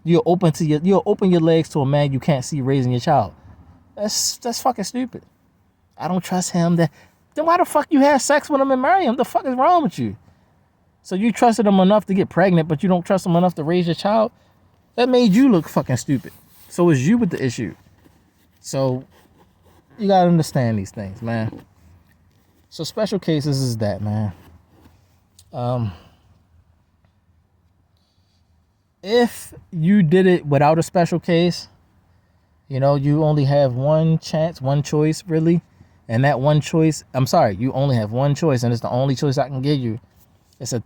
You'll open your legs to a man you can't see raising your child. That's fucking stupid. I don't trust him. Then why the fuck you have sex with him and marry him? The fuck is wrong with you? So you trusted him enough to get pregnant, but you don't trust him enough to raise your child? That made you look fucking stupid. So is you with the issue. So you gotta understand these things, man. So special cases is that, man. If you did it without a special case, you know, you only have one chance, one choice, really. And that one choice, you only have one choice, and it's the only choice I can give you. It's a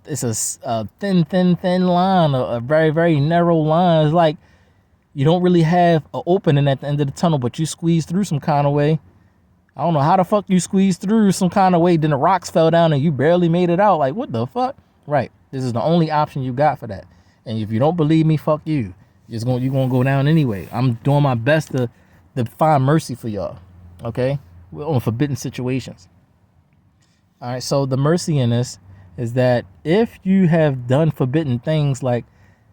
thin line, a very, very narrow line. It's like you don't really have an opening at the end of the tunnel, but you squeeze through some kind of way. I don't know how the fuck you squeezed through some kind of way, then the rocks fell down and you barely made it out. Like, what the fuck? Right. This is the only option you got for that. And if you don't believe me, fuck you. You're gonna go down anyway. I'm doing my best to find mercy for y'all. Okay? We're on forbidden situations. All right, so the mercy in this is that if you have done forbidden things like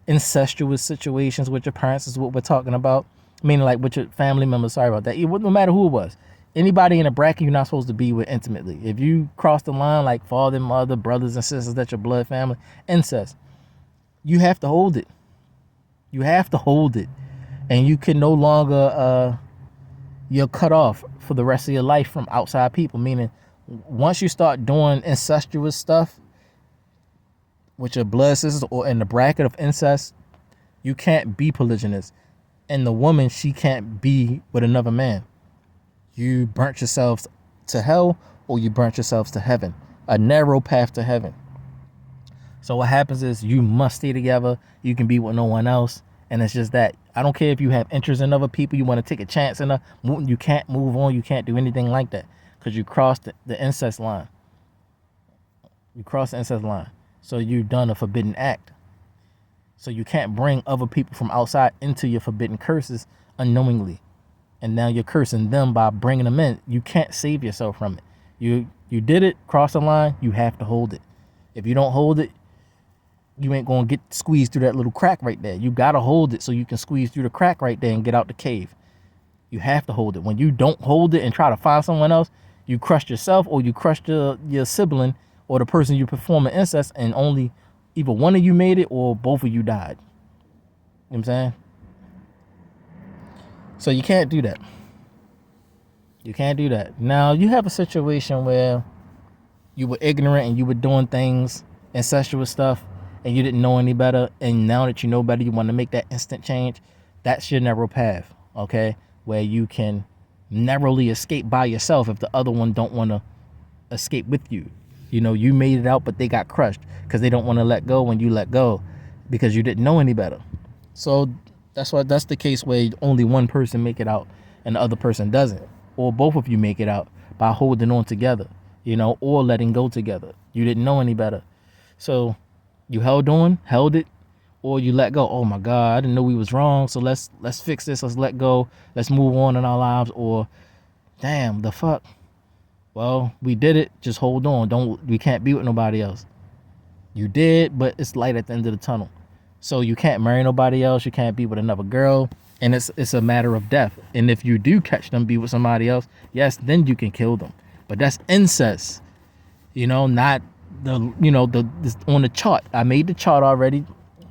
incestuous situations with your parents, is what we're talking about. Meaning like with your family members, sorry about that. No matter who it was. Anybody in a bracket you're not supposed to be with intimately. If you cross the line like father, mother, brothers and sisters, that's your blood family, incest. You have to hold it. You have to hold it. And you can no longer, you're cut off for the rest of your life from outside people. Meaning, once you start doing incestuous stuff with your blood sisters or in the bracket of incest, you can't be polygynous. And the woman, she can't be with another man. You burnt yourselves to hell, or you burnt yourselves to heaven. A narrow path to heaven. So what happens is you must stay together. You can be with no one else. And it's just that. I don't care if you have interest in other people. You want to take a chance in you can't move on. You can't do anything like that. Because you crossed the incest line. You crossed the incest line. So you've done a forbidden act. So you can't bring other people from outside into your forbidden curses unknowingly. And now you're cursing them by bringing them in. You can't save yourself from it. You did it, cross the line, you have to hold it. If you don't hold it, you ain't gonna get squeezed through that little crack right there. You gotta hold it so you can squeeze through the crack right there and get out the cave. You have to hold it. When you don't hold it and try to find someone else, you crushed yourself, or you crushed your sibling or the person you performing incest, and only either one of you made it or both of you died. You know what I'm saying? So you can't do that. You can't do that. Now, you have a situation where you were ignorant and you were doing things, incestuous stuff, and you didn't know any better, and now that you know better, you want to make that instant change. That's your narrow path, okay? Where you can narrowly escape by yourself if the other one don't want to escape with you. You know, you made it out, but they got crushed because they don't want to let go when you let go because you didn't know any better. So that's the case where only one person make it out and the other person doesn't, or both of you make it out by holding on together, you know, or letting go together. You didn't know any better, so you held it, or you let go. Oh my God, I didn't know we was wrong, so let's fix this. Let's let go. Let's move on in our lives. Or, damn, the fuck. Well, we did it. Just hold on. We can't be with nobody else. You did, but it's light at the end of the tunnel. So you can't marry nobody else. You can't be with another girl. And it's a matter of death. And if you do catch them be with somebody else, yes, then you can kill them. But that's incest. You know, not this on the chart. I made the chart already,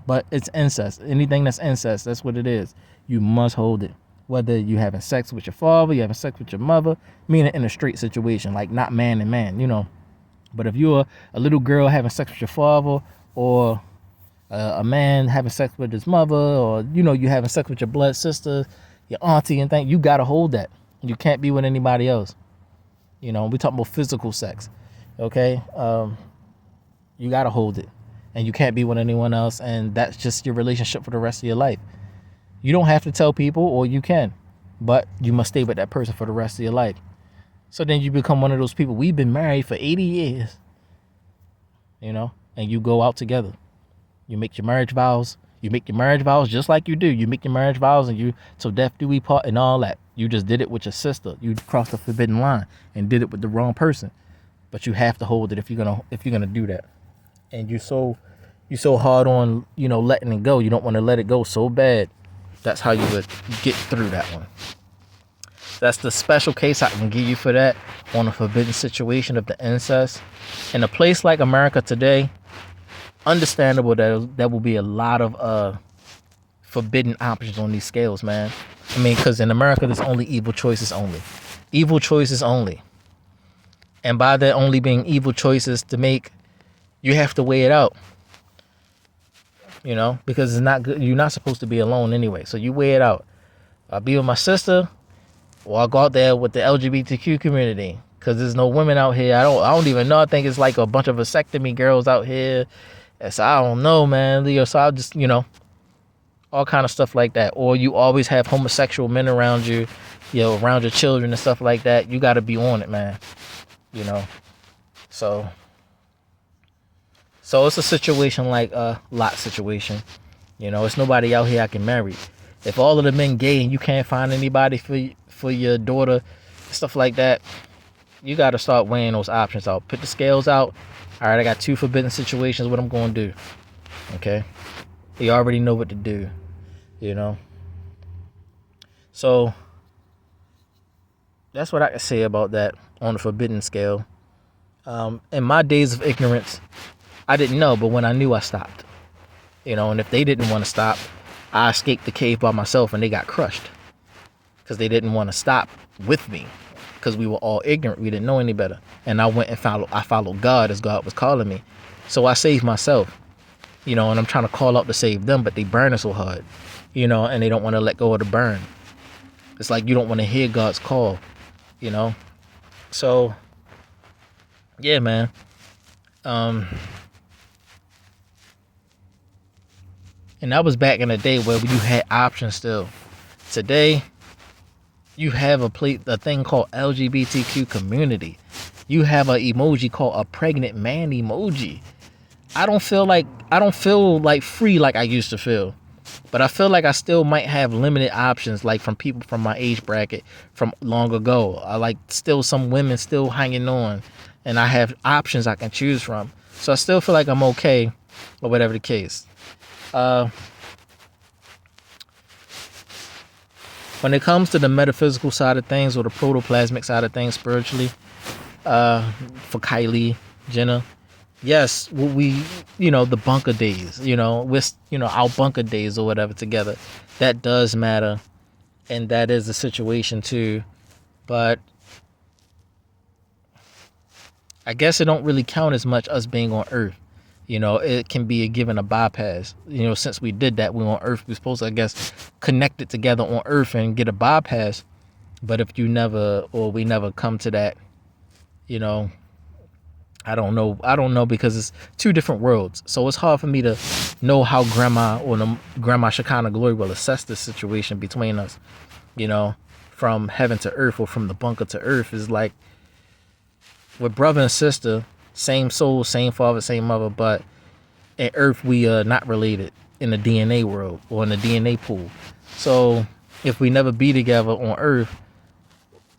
but it's incest. Anything that's incest, that's what it is. You must hold it. Whether you having sex with your father, you having sex with your mother, meaning in a straight situation, like not man and man, you know. But if you're a little girl having sex with your father, or a man having sex with his mother, or, you know, you having sex with your blood sister, your auntie and things, you got to hold that. You can't be with anybody else. You know, we talking about physical sex, okay? You got to hold it. And you can't be with anyone else, and that's just your relationship for the rest of your life. You don't have to tell people, or you can, but you must stay with that person for the rest of your life. So then you become one of those people. We've been married for 80 years, you know, and you go out together. You make your marriage vows. You make your marriage vows just like you do. You make your marriage vows, and you, till death do we part, and all that. You just did it with your sister. You crossed the forbidden line and did it with the wrong person. But you have to hold it if you're gonna do that. And you're so hard on, you know, letting it go. You don't want to let it go so bad. That's how you would get through that one. That's the special case I can give you for that, on a forbidden situation of the incest. In a place like America today, understandable that there will be a lot of forbidden options on these scales, man. I mean, because in America, there's only evil choices only. Evil choices only. And by there only being evil choices to make, you have to weigh it out. You know, because it's not good. You're not supposed to be alone anyway. So you weigh it out. I'll be with my sister, or I'll go out there with the LGBTQ community, because there's no women out here. I don't even know. I think it's like a bunch of vasectomy girls out here. So I don't know, man. Leo, so I'll just, you know, all kind of stuff like that. Or you always have homosexual men around you, you know, around your children and stuff like that. You got to be on it, man. You know, so it's a situation like a Lot situation. You know, it's nobody out here I can marry. If all of the men gay and you can't find anybody for your daughter, stuff like that, you got to start weighing those options out. Put the scales out. All right, I got 2 forbidden situations. What I'm going to do? Okay, you already know what to do. You know. So that's what I can say about that on the forbidden scale. In my days of ignorance, I didn't know, but when I knew, I stopped. You know, and if they didn't want to stop, I escaped the cave by myself, and they got crushed because they didn't want to stop with me, because we were all ignorant. We didn't know any better. And I went and followed God as God was calling me. So I saved myself, you know, and I'm trying to call out to save them, but they burn us so hard, you know, and they don't want to let go of the burn. It's like you don't want to hear God's call, you know. So, yeah, man. And that was back in the day where you had options still. Today, you have a thing called LGBTQ community. You have an emoji called a pregnant man emoji. I don't feel like free like I used to feel. But I feel like I still might have limited options, like from people from my age bracket from long ago. I like still some women still hanging on, and I have options I can choose from. So I still feel like I'm okay, or whatever the case. When it comes to the metaphysical side of things, or the protoplasmic side of things spiritually, for Kylie Jenner, yes, we, you know, the bunker days, you know, with, you know, our bunker days or whatever together, that does matter, and that is the situation too. But I guess it don't really count as much us being on Earth. You know, it can be given a bypass. You know, since we did that, we on Earth. We're supposed to, I guess, connect it together on Earth and get a bypass. But if you never, or we never come to that, you know, I don't know. I don't know, because it's two different worlds. So it's hard for me to know how Grandma Shekinah Glory will assess the situation between us, you know, from heaven to earth or from the bunker to earth. Is like with brother and sister, same soul, same father, same mother, but in earth we are not related in the DNA world or in the DNA pool. So if we never be together on earth,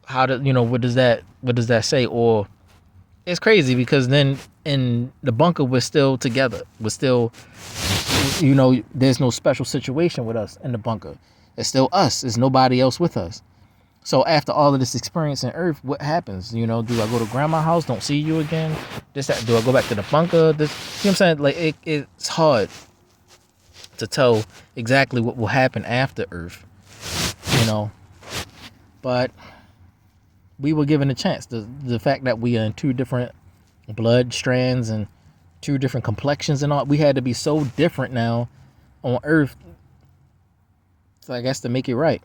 how do what does that say? Or it's crazy, because then in the bunker we're still together. We're still, there's no special situation with us in the bunker. It's still us. There's nobody else with us. So after all of this experience in earth, what happens? Do I go to grandma's house, don't see you again? Do I go back to the bunker? This, you know what I'm saying? Like it's hard to tell exactly what will happen after earth, But we were given a chance. The fact that we are in two different blood strands and two different complexions and all, we had to be so different now on earth, so I guess, to make it right,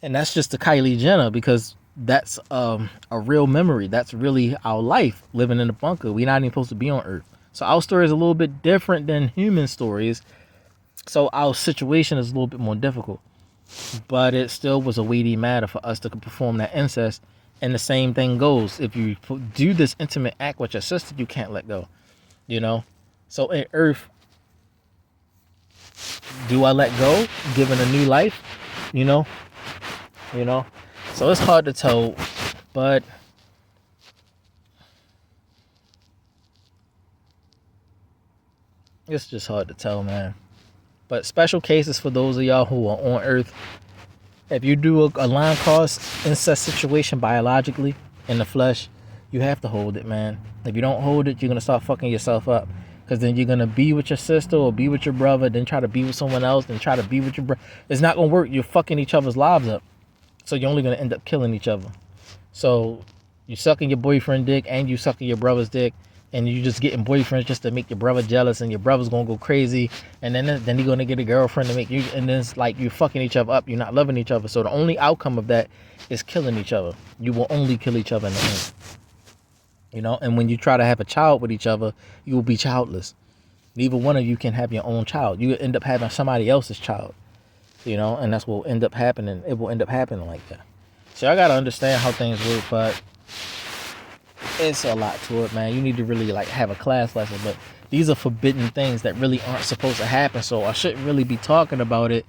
and that's just the Kylie Jenner, because that's a real memory. That's really our life, living in the bunker. We're not even supposed to be on earth. So our story is a little bit different than human stories, so our situation is a little bit more difficult, but it still was a weighty matter for us to perform that incest. And the same thing goes, if you do this intimate act with your sister, you can't let go, So in earth, do I let go, given a new life, So it's hard to tell, but it's just hard to tell, man. But special cases for those of y'all who are on earth. If you do a line cross incest situation biologically in the flesh, you have to hold it, man. If you don't hold it, you're going to start fucking yourself up. Because then you're going to be with your sister or be with your brother, then try to be with someone else, then try to be with your brother. It's not going to work. You're fucking each other's lives up. So you're only going to end up killing each other. So you sucking your boyfriend dick and you sucking your brother's dick. And you just getting boyfriends just to make your brother jealous, and your brother's gonna go crazy, and then you're gonna get a girlfriend to make you, and then it's like you're fucking each other up. You're not loving each other. So the only outcome of that is killing each other. You will only kill each other in the end. And when you try to have a child with each other, you will be childless. Neither one of you can have your own child. You end up having somebody else's child. And that's what will end up happening. It will end up happening like that. So I gotta understand how things work, but it's a lot to it, man. You need to really have a class lesson, but these are forbidden things that really aren't supposed to happen, so I shouldn't really be talking about it.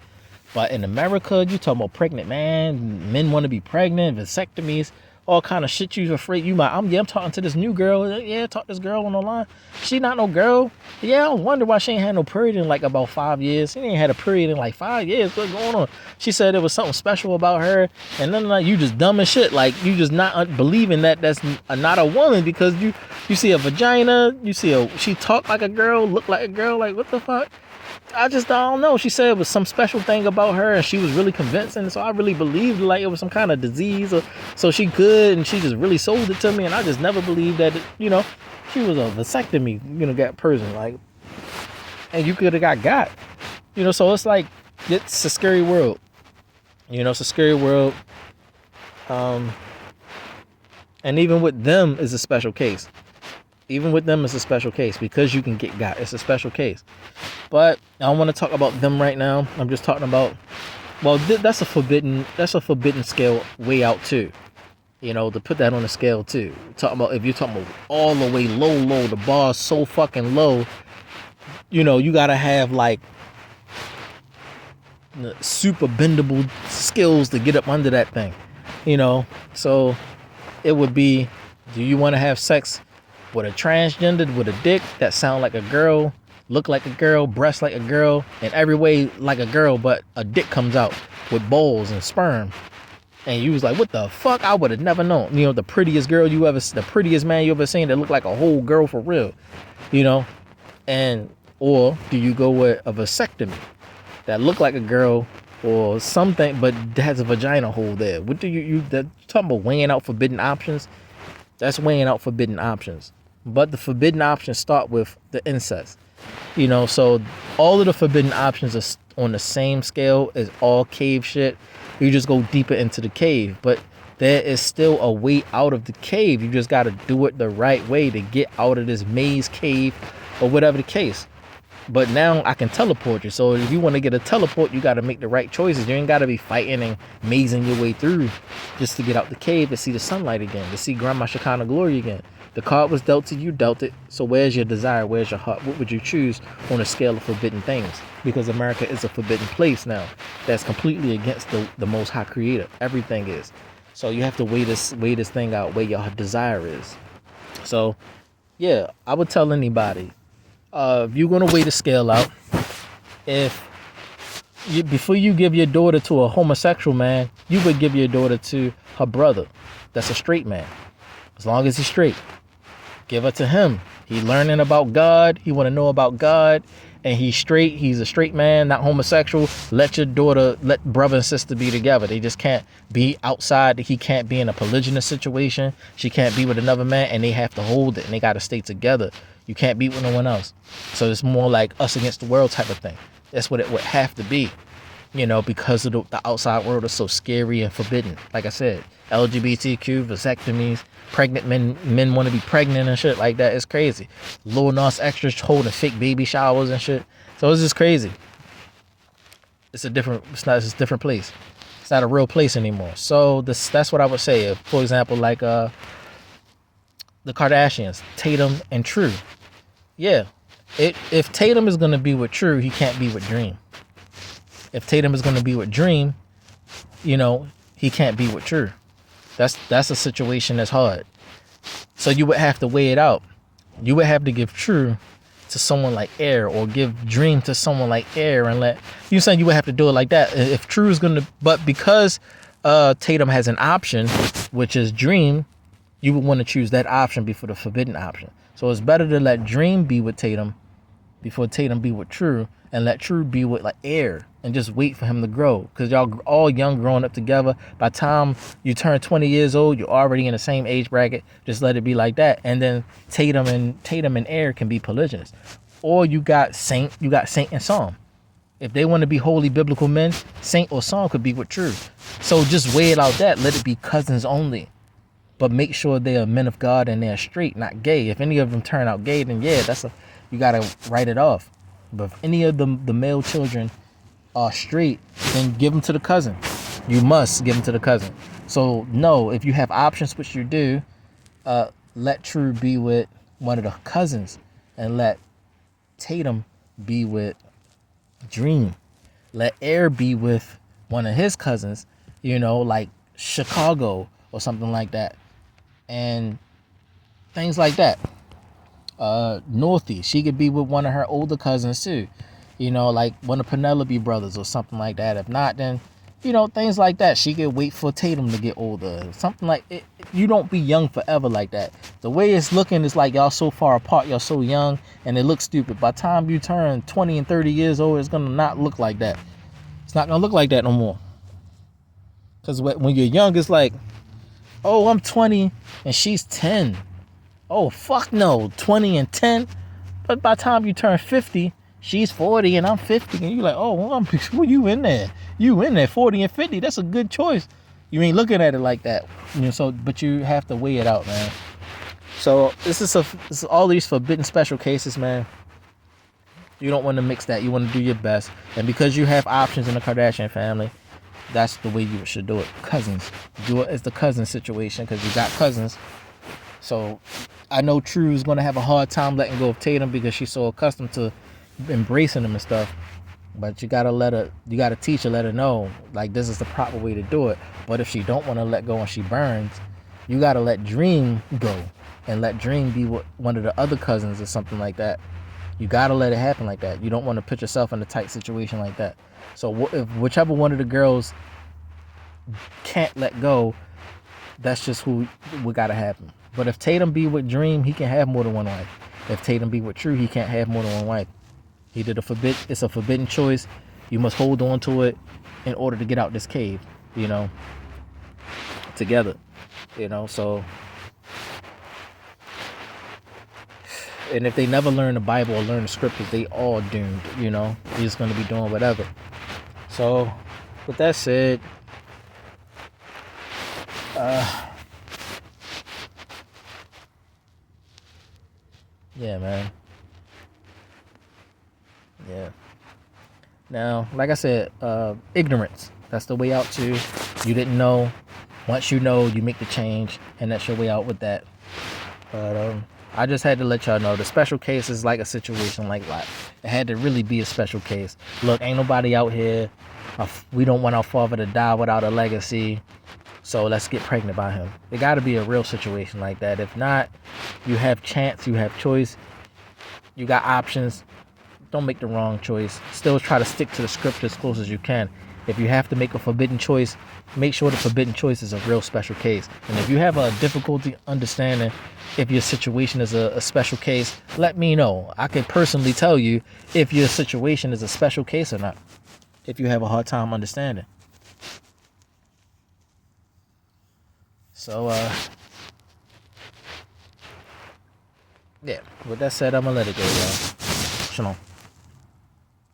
But in America, you talking about pregnant, man. Men want to be pregnant, vasectomies, all kind of shit. You afraid I'm talking to this new girl. Yeah, talk to this girl on the line. She not no girl. Yeah, I wonder why she ain't had no period in about 5 years. She ain't had a period in 5 years. What's going on? She said there was something special about her, and then you just dumb as shit. You just not believing that that's not a woman, because you see a vagina, she talk like a girl, look like a girl. Like, what the fuck? I don't know. She said it was some special thing about her, and she was really convincing. So I really believed it was some kind of disease, or so she could, and she just really sold it to me. And I just never believed that, she was a vasectomy, got person, and you could have got, So it's it's a scary world, it's a scary world. And even with them is a special case. Even with them, it's a special case, because you can get got. It's a special case. But I don't want to talk about them right now. I'm just talking about, that's a forbidden scale way out too. To put that on a scale too. If you're talking about all the way low, the bar is so fucking low, you gotta have super bendable skills to get up under that thing. So it would be, do you want to have sex with a transgender, with a dick that sound like a girl, look like a girl, breast like a girl, in every way like a girl, but a dick comes out with balls and sperm, and you was like, what the fuck? I would have never known. The prettiest man you ever seen that looked like a whole girl for real, and or do you go with a vasectomy that look like a girl or something but has a vagina hole there? What do you talking about weighing out forbidden options? That's weighing out forbidden options. But the forbidden options start with the incest. So all of the forbidden options are on the same scale as all cave shit. you just go deeper into the cave. But there is still a way out of the cave. You just got to do it the right way to get out of this maze cave or whatever the case. But now I can teleport you. So if you want to get a teleport, you got to make the right choices. You ain't got to be fighting and mazing your way through just to get out the cave to see the sunlight again, to see Grandma Shekinah glory again. The card was dealt to you, dealt it. So where's your desire? Where's your heart? What would you choose on a scale of forbidden things? Because America is a forbidden place now. That's completely against the Most High Creator. Everything is. So you have to weigh this thing out, where your desire is. So, yeah, I would tell anybody, if you're going to weigh the scale out, before you give your daughter to a homosexual man, you would give your daughter to her brother. That's a straight man. As long as he's straight. Give her to him. He learning about God. He want to know about God. And he's straight. He's a straight man, not homosexual. Let your daughter, let brother and sister be together. They just can't be outside. He can't be in a polygynous situation. She can't be with another man, and they have to hold it, and they got to stay together. You can't be with no one else. So it's more like us against the world type of thing. That's what it would have to be, because of the outside world is so scary and forbidden. Like I said, LGBTQ, vasectomies, pregnant men want to be pregnant and shit like that. It's crazy. Lil Nas Extras holding fake baby showers and shit. So it's just crazy. It's a different place. It's not a real place anymore. So that's what I would say. For example, like the Kardashians, Tatum and True. Yeah, if Tatum is gonna be with True, he can't be with Dream. If Tatum is gonna be with Dream, he can't be with True. That's a situation that's hard. So you would have to weigh it out. You would have to give True to someone like Air, or give Dream to someone like Air, and you would have to do it like that. If True is gonna, but because Tatum has an option, which is Dream, you would want to choose that option before the forbidden option. So it's better to let Dream be with Tatum before Tatum be with True, and let True be with like Air, and just wait for him to grow. Because y'all all young, growing up together. By the time you turn 20 years old, you're already in the same age bracket. Just let it be like that. And then Tatum and Air can be polygynous. Or you got Saint and Psalm. If they want to be holy biblical men, Saint or Psalm could be with True. So just weigh it out that. Let it be cousins only. But make sure they are men of God and they're straight, not gay. If any of them turn out gay, then yeah, you gotta write it off. But if any of the male children are straight, then give them to the cousin. You must give them to the cousin. So no, if you have options, which you do, let True be with one of the cousins, and let Tatum be with Dream. Let Air be with one of his cousins, like Chicago or something like that. And things like that. Northie, she could be with one of her older cousins too, like one of Penelope brothers or something like that. If not, then things like that. She could wait for Tatum to get older, something like it. You don't be young forever like that. The way it's looking is like y'all so far apart, y'all so young, and it looks stupid. By the time you turn 20 and 30 years old, it's gonna not look like that. It's not gonna look like that no more. Because when you're young, it's like, oh, I'm 20 and she's 10. Oh, fuck no, 20 and 10. But by the time you turn 50, she's 40 and I'm 50. And you're like, oh, well, you in there. You in there, 40 and 50. That's a good choice. You ain't looking at it like that. But you have to weigh it out, man. So this is all these forbidden special cases, man. You don't want to mix that. You want to do your best. And because you have options in the Kardashian family, that's the way you should do it. Cousins. Do it as the cousin situation, because you got cousins. So I know True is going to have a hard time letting go of Tatum because she's so accustomed to embracing him and stuff. But you got to teach her, let her know, like, this is the proper way to do it. But if she don't want to let go and she burns, you got to let Dream go and let Dream be with one of the other cousins or something like that. You got to let it happen like that. You don't want to put yourself in a tight situation like that. So if whichever one of the girls can't let go, that's just what got to happen. But if Tatum be with Dream, he can have more than one wife. If Tatum be with True, he can't have more than one wife. It's a forbidden choice. You must hold on to it in order to get out this cave, together, so. And if they never learn the Bible or learn the scriptures, they all doomed, You're just going to be doing whatever. So with that said, Yeah, man. Yeah. Now, like I said, ignorance. That's the way out too. You didn't know. Once you know, you make the change, and that's your way out with that. But I just had to let y'all know the special case is like a situation like life. It had to really be a special case. Look, ain't nobody out here. We don't want our father to die without a legacy. So let's get pregnant by him. It got to be a real situation like that. If not, you have chance, you have choice, you got options. Don't make the wrong choice. Still try to stick to the script as close as you can. If you have to make a forbidden choice, make sure the forbidden choice is a real special case. And if you have a difficulty understanding if your situation is a special case, let me know. I can personally tell you if your situation is a special case or not, if you have a hard time understanding. So, yeah, with that said, I'm gonna let it go, y'all. Shalom.